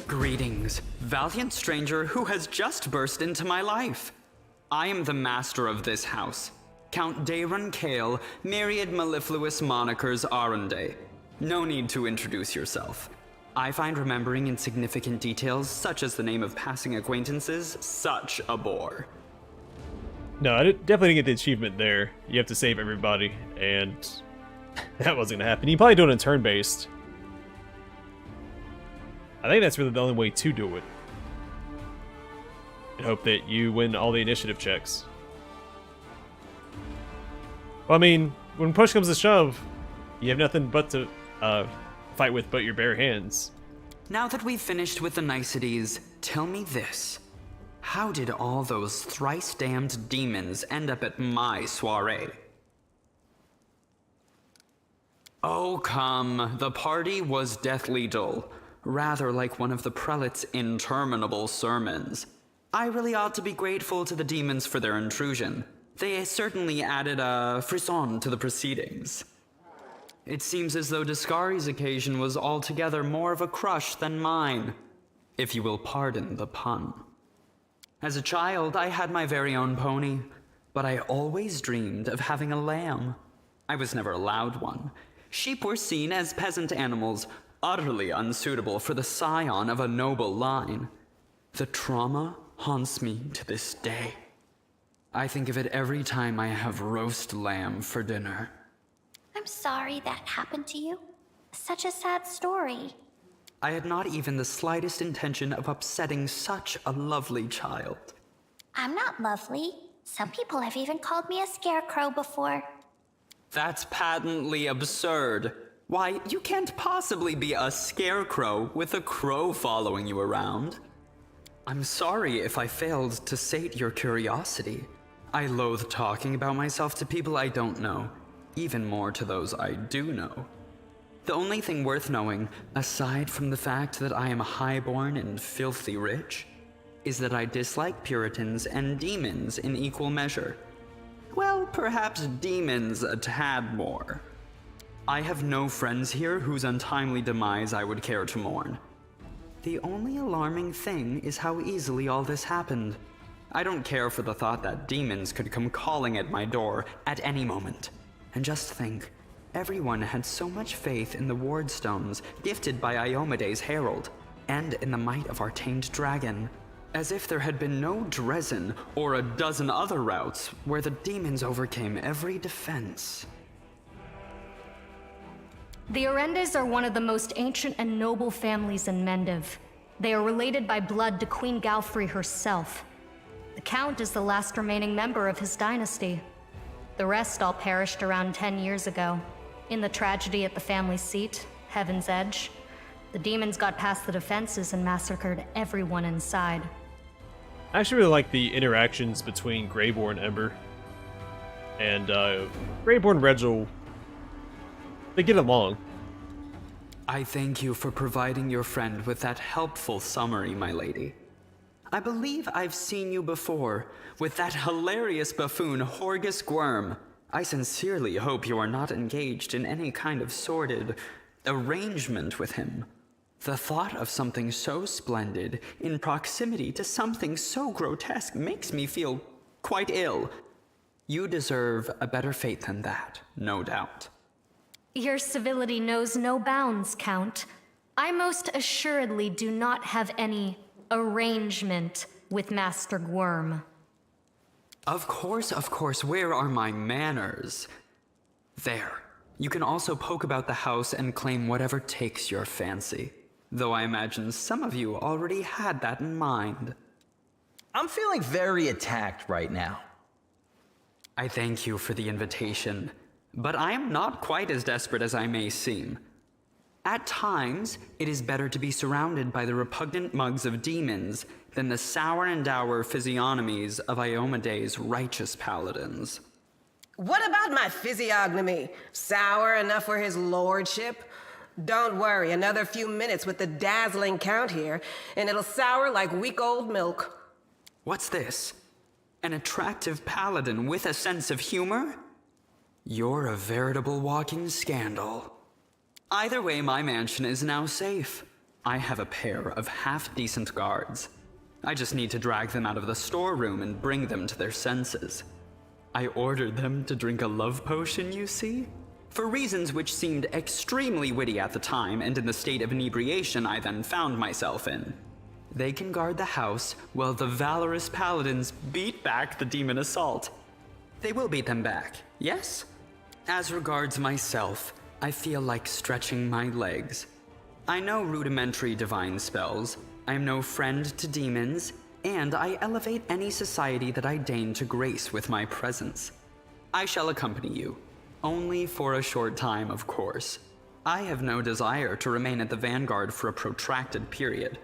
Greetings, valiant stranger who has just burst into my life. I am the master of this house, Count Daeran Kale, myriad mellifluous monikers Aronde. No need to introduce yourself. I find remembering insignificant details, such as the name of passing acquaintances, such a bore. No, I definitely didn't get the achievement there. You have to save everybody, and that wasn't gonna happen. You probably do it in turn-based. I think that's really the only way to do it. And hope that you win all the initiative checks. Well, I mean, when push comes to shove, you have nothing but to fight with but your bare hands. Now that we've finished with the niceties, tell me this. How did all those thrice-damned demons end up at my soiree? Oh, come. The party was deathly dull. Rather like one of the prelate's interminable sermons. I really ought to be grateful to the demons for their intrusion. They certainly added a frisson to the proceedings. It seems as though Discari's occasion was altogether more of a crush than mine, if you will pardon the pun. As a child, I had my very own pony, but I always dreamed of having a lamb. I was never allowed one. Sheep were seen as peasant animals, utterly unsuitable for the scion of a noble line. The trauma haunts me to this day. I think of it every time I have roast lamb for dinner. I'm sorry that happened to you. Such a sad story. I had not even the slightest intention of upsetting such a lovely child. I'm not lovely. Some people have even called me a scarecrow before. That's patently absurd. Why, you can't possibly be a scarecrow with a crow following you around. I'm sorry if I failed to sate your curiosity. I loathe talking about myself to people I don't know, even more to those I do know. The only thing worth knowing, aside from the fact that I am highborn and filthy rich, is that I dislike Puritans and demons in equal measure. Well, perhaps demons a tad more. I have no friends here whose untimely demise I would care to mourn. The only alarming thing is how easily all this happened. I don't care for the thought that demons could come calling at my door at any moment. And just think, everyone had so much faith in the wardstones gifted by Iomede's herald, and in the might of our tamed dragon, as if there had been no Dresden or a dozen other routes where the demons overcame every defense. The Orendes are one of the most ancient and noble families in Mendiv. They are related by blood to Queen Galfrey herself. The Count is the last remaining member of his dynasty. The rest all perished around 10 years ago. In the tragedy at the family seat, Heaven's Edge, the demons got past the defenses and massacred everyone inside. I actually really like the interactions between Greyborn Ember and Greyborn Regil. They get along. I thank you for providing your friend with that helpful summary, my lady. I believe I've seen you before, with that hilarious buffoon Horgus Gwyrm. I sincerely hope you are not engaged in any kind of sordid arrangement with him. The thought of something so splendid in proximity to something so grotesque makes me feel quite ill. You deserve a better fate than that, no doubt. Your civility knows no bounds, Count. I most assuredly do not have any arrangement with Master Gwyrm. Of course, where are my manners? There. You can also poke about the house and claim whatever takes your fancy. Though I imagine some of you already had that in mind. I'm feeling very attacked right now. I thank you for the invitation, but I am not quite as desperate as I may seem. At times, it is better to be surrounded by the repugnant mugs of demons than the sour and dour physiognomies of Iomede's righteous paladins. What about my physiognomy? Sour enough for his lordship? Don't worry, another few minutes with the dazzling Count here, and it'll sour like week-old milk. What's this? An attractive paladin with a sense of humor? You're a veritable walking scandal. Either way, my mansion is now safe. I have a pair of half-decent guards. I just need to drag them out of the storeroom and bring them to their senses. I ordered them to drink a love potion, you see? For reasons which seemed extremely witty at the time and in the state of inebriation I then found myself in. They can guard the house while the valorous paladins beat back the demon assault. They will beat them back, yes? As regards myself, I feel like stretching my legs. I know rudimentary divine spells, I am no friend to demons, and I elevate any society that I deign to grace with my presence. I shall accompany you. Only for a short time, of course. I have no desire to remain at the vanguard for a protracted period.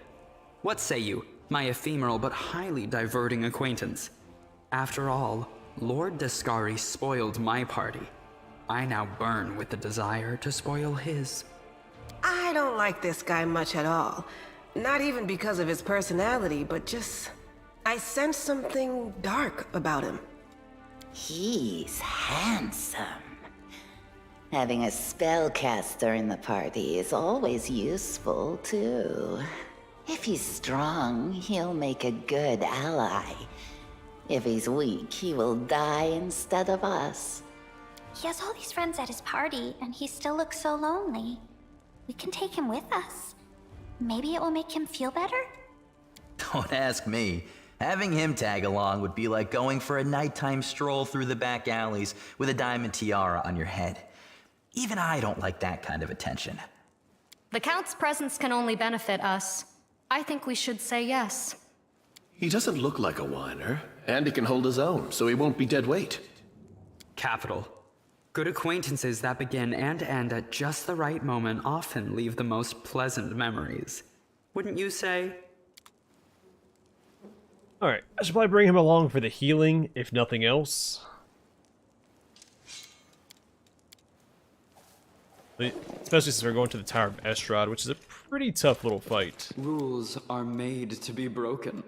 What say you, my ephemeral but highly diverting acquaintance? After all, Lord Descari spoiled my party. I now burn with the desire to spoil his. I don't like this guy much at all. Not even because of his personality, but just... I sense something dark about him. He's handsome. Having a spellcaster in the party is always useful, too. If he's strong, he'll make a good ally. If he's weak, he will die instead of us. He has all these friends at his party, and he still looks so lonely. We can take him with us. Maybe it will make him feel better? Don't ask me. Having him tag along would be like going for a nighttime stroll through the back alleys with a diamond tiara on your head. Even I don't like that kind of attention. The Count's presence can only benefit us. I think we should say yes. He doesn't look like a whiner, and he can hold his own, so he won't be dead weight. Capital. Good acquaintances that begin and end at just the right moment often leave the most pleasant memories. Wouldn't you say? Alright, I should probably bring him along for the healing, if nothing else. Especially since we're going to the Tower of Estrad, which is a pretty tough little fight. Rules are made to be broken.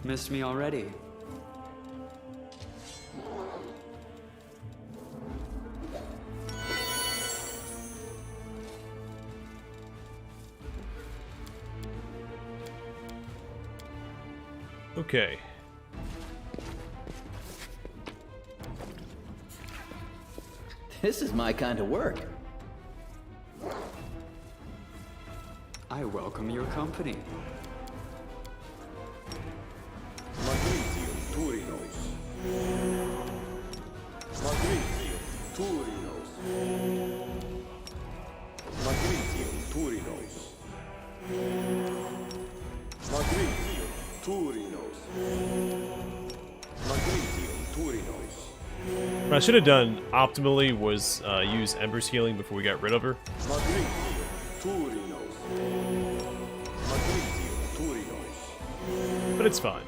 Missed me already? Okay. This is my kind of work. I welcome your company. What I should have done optimally was use Ember's healing before we got rid of her. But it's fine.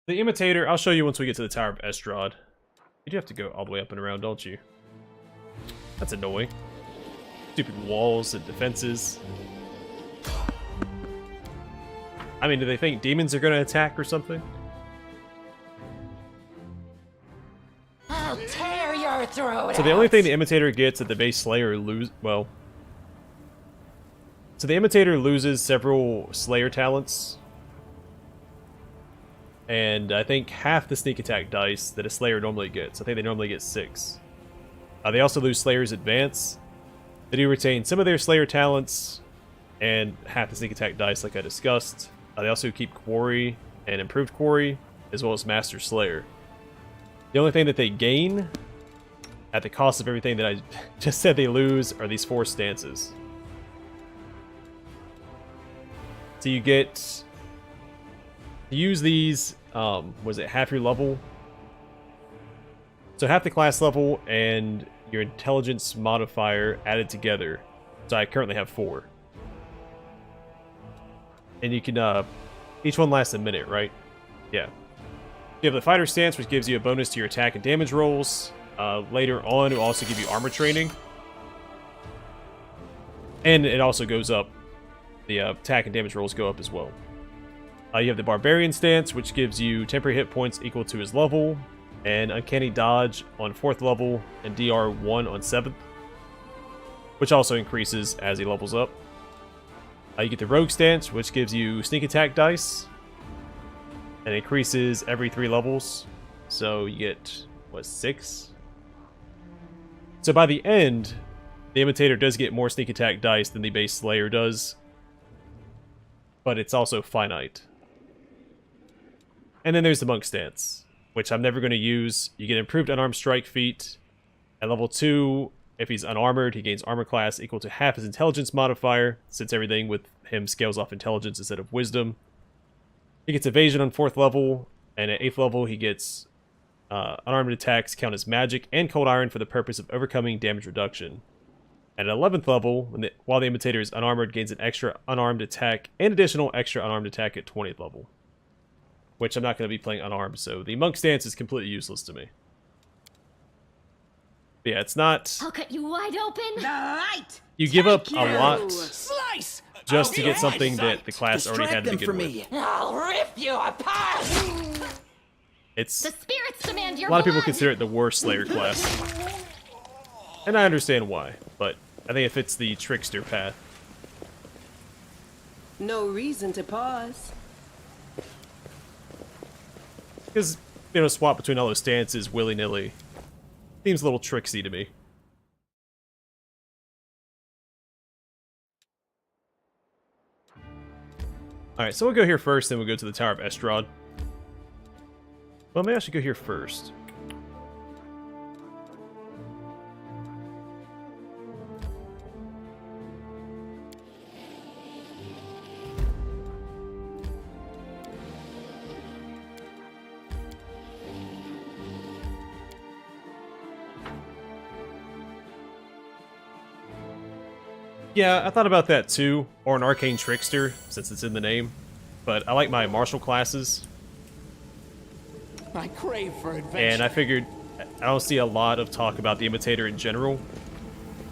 The Imitator, I'll show you once we get to the Tower of Estrad. You do have to go all the way up and around, don't you? That's annoying. Stupid walls and defenses. I mean, do they think demons are going to attack or something? I'll tear your throat So the only thing the Imitator gets at the base Slayer so the Imitator loses several Slayer talents. And I think half the sneak attack dice that a Slayer normally gets. I think they normally get 6. They also lose Slayer's Advance. They do retain some of their Slayer talents and half the sneak attack dice like I discussed. They also keep Quarry and Improved Quarry, as well as Master Slayer. The only thing that they gain, at the cost of everything that I just said they lose, are these 4 stances. So you get... to use these, was it half your level? So half the class level and your intelligence modifier added together. So I currently have 4. And you can, each one lasts a minute, right? Yeah. You have the fighter stance, which gives you a bonus to your attack and damage rolls. Later on, it will also give you armor training. And it also goes up. The attack and damage rolls go up as well. You have the Barbarian stance, which gives you temporary hit points equal to his level, and Uncanny Dodge on 4th level, and DR1 on 7th, which also increases as he levels up. You get the Rogue stance, which gives you sneak attack dice, and increases every 3 levels, so you get, what, 6? So by the end, the Imitator does get more sneak attack dice than the base Slayer does, but it's also finite. And then there's the Monk stance, which I'm never going to use. You get improved unarmed strike feat. At level 2, if he's unarmored, he gains armor class equal to half his intelligence modifier, since everything with him scales off intelligence instead of wisdom. He gets evasion on 4th level, and at 8th level he gets unarmed attacks count as magic and cold iron for the purpose of overcoming damage reduction. At 11th level, while the Imitator is unarmored, gains an extra unarmed attack and additional extra unarmed attack at 20th level. Which I'm not going to be playing unarmed, so the Monk stance is completely useless to me. But yeah, it's not... I'll cut you wide open. Right. You give up a lot Slice! just to get something that the class already had to begin with. I'll rip you apart! It's... The spirits demand your a lot of people blood. consider it the worst Slayer class. And I understand why, but I think it fits the Trickster path. No reason to pause. Because, you know, swap between all those stances willy-nilly seems a little tricksy to me. Alright, so we'll go here first, then we'll go to the Tower of Estrad. Well, maybe I should go here first. Yeah, I thought about that too, or an Arcane Trickster, since it's in the name. But I like my martial classes, I crave for adventure. and I figured I don't see a lot of talk about the Imitator in general,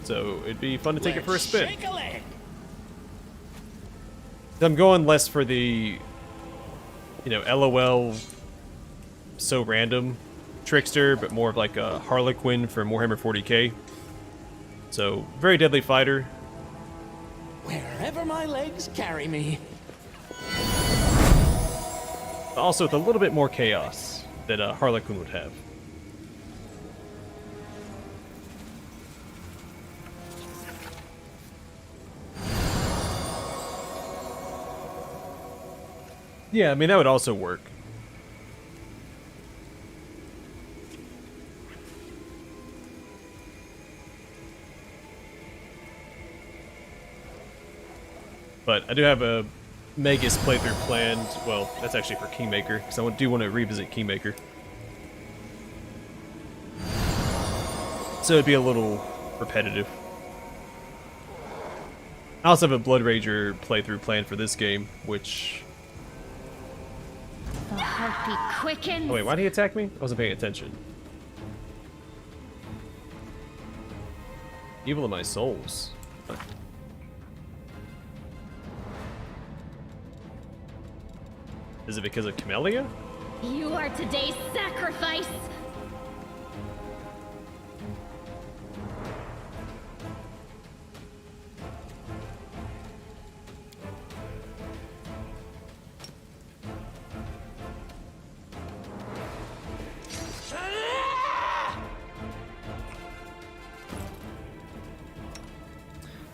so it'd be fun to take it for a spin. Shake a leg. I'm going less for the, you know, LOL, so random Trickster, but more of like a Harlequin for Warhammer 40k. So, very deadly fighter. Wherever my legs carry me. Also with a little bit more chaos that Harlequin would have. Yeah, I mean, that would also work. But I do have a Magus playthrough planned. Well, that's actually for Kingmaker, because I do want to revisit Kingmaker. So it'd be a little repetitive. I also have a Blood Rager playthrough planned for this game, which... The heartbeat quickens. Oh wait, why did he attack me? I wasn't paying attention. Evil of my souls. Huh. Is it because of Camellia? You are today's sacrifice.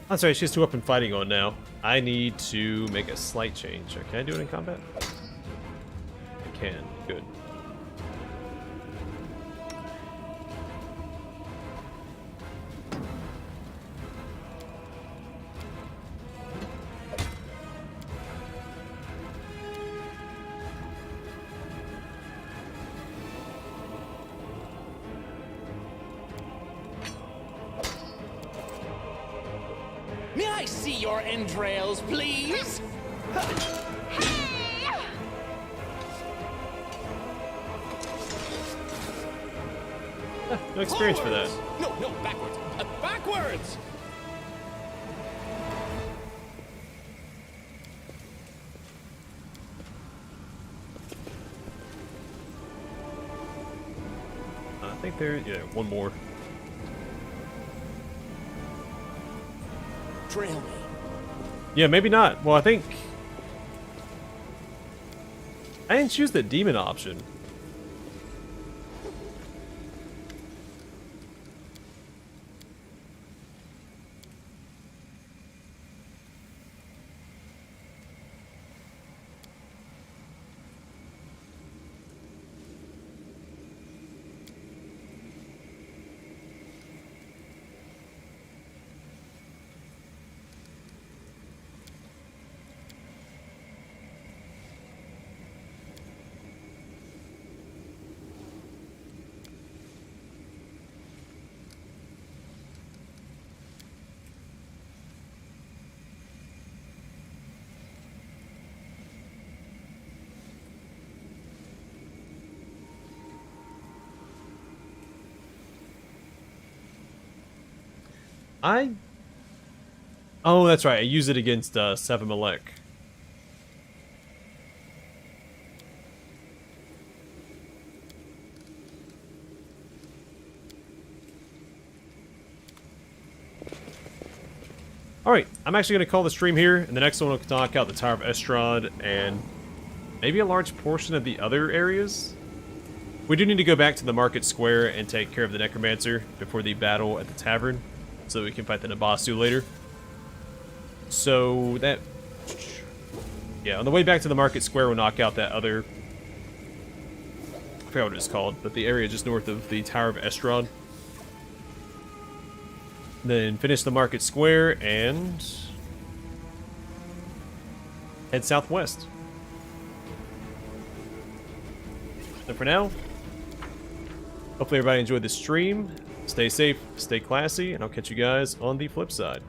That's right, she has 2 weapon fighting on now. I need to make a slight change. Can I do it in combat? I can. Good. May I see your entrails, please? No experience for that. No, backwards. Backwards! I think yeah, one more. Trail me. Yeah, maybe not. Well, I think... I didn't choose the demon option. Oh, that's right. I use it against Sevamalek. Alright, I'm actually going to call the stream here, and the next one will knock out the Tower of Estrad and maybe a large portion of the other areas. We do need to go back to the market square and take care of the Necromancer before the battle at the tavern, so we can fight the Nabasu later. So that... yeah, on the way back to the market square, we'll knock out that other... I forgot what it's called, but the area just north of the Tower of Estrad. Then finish the market square and... head southwest. So for now, hopefully everybody enjoyed the stream. Stay safe, stay classy, and I'll catch you guys on the flip side.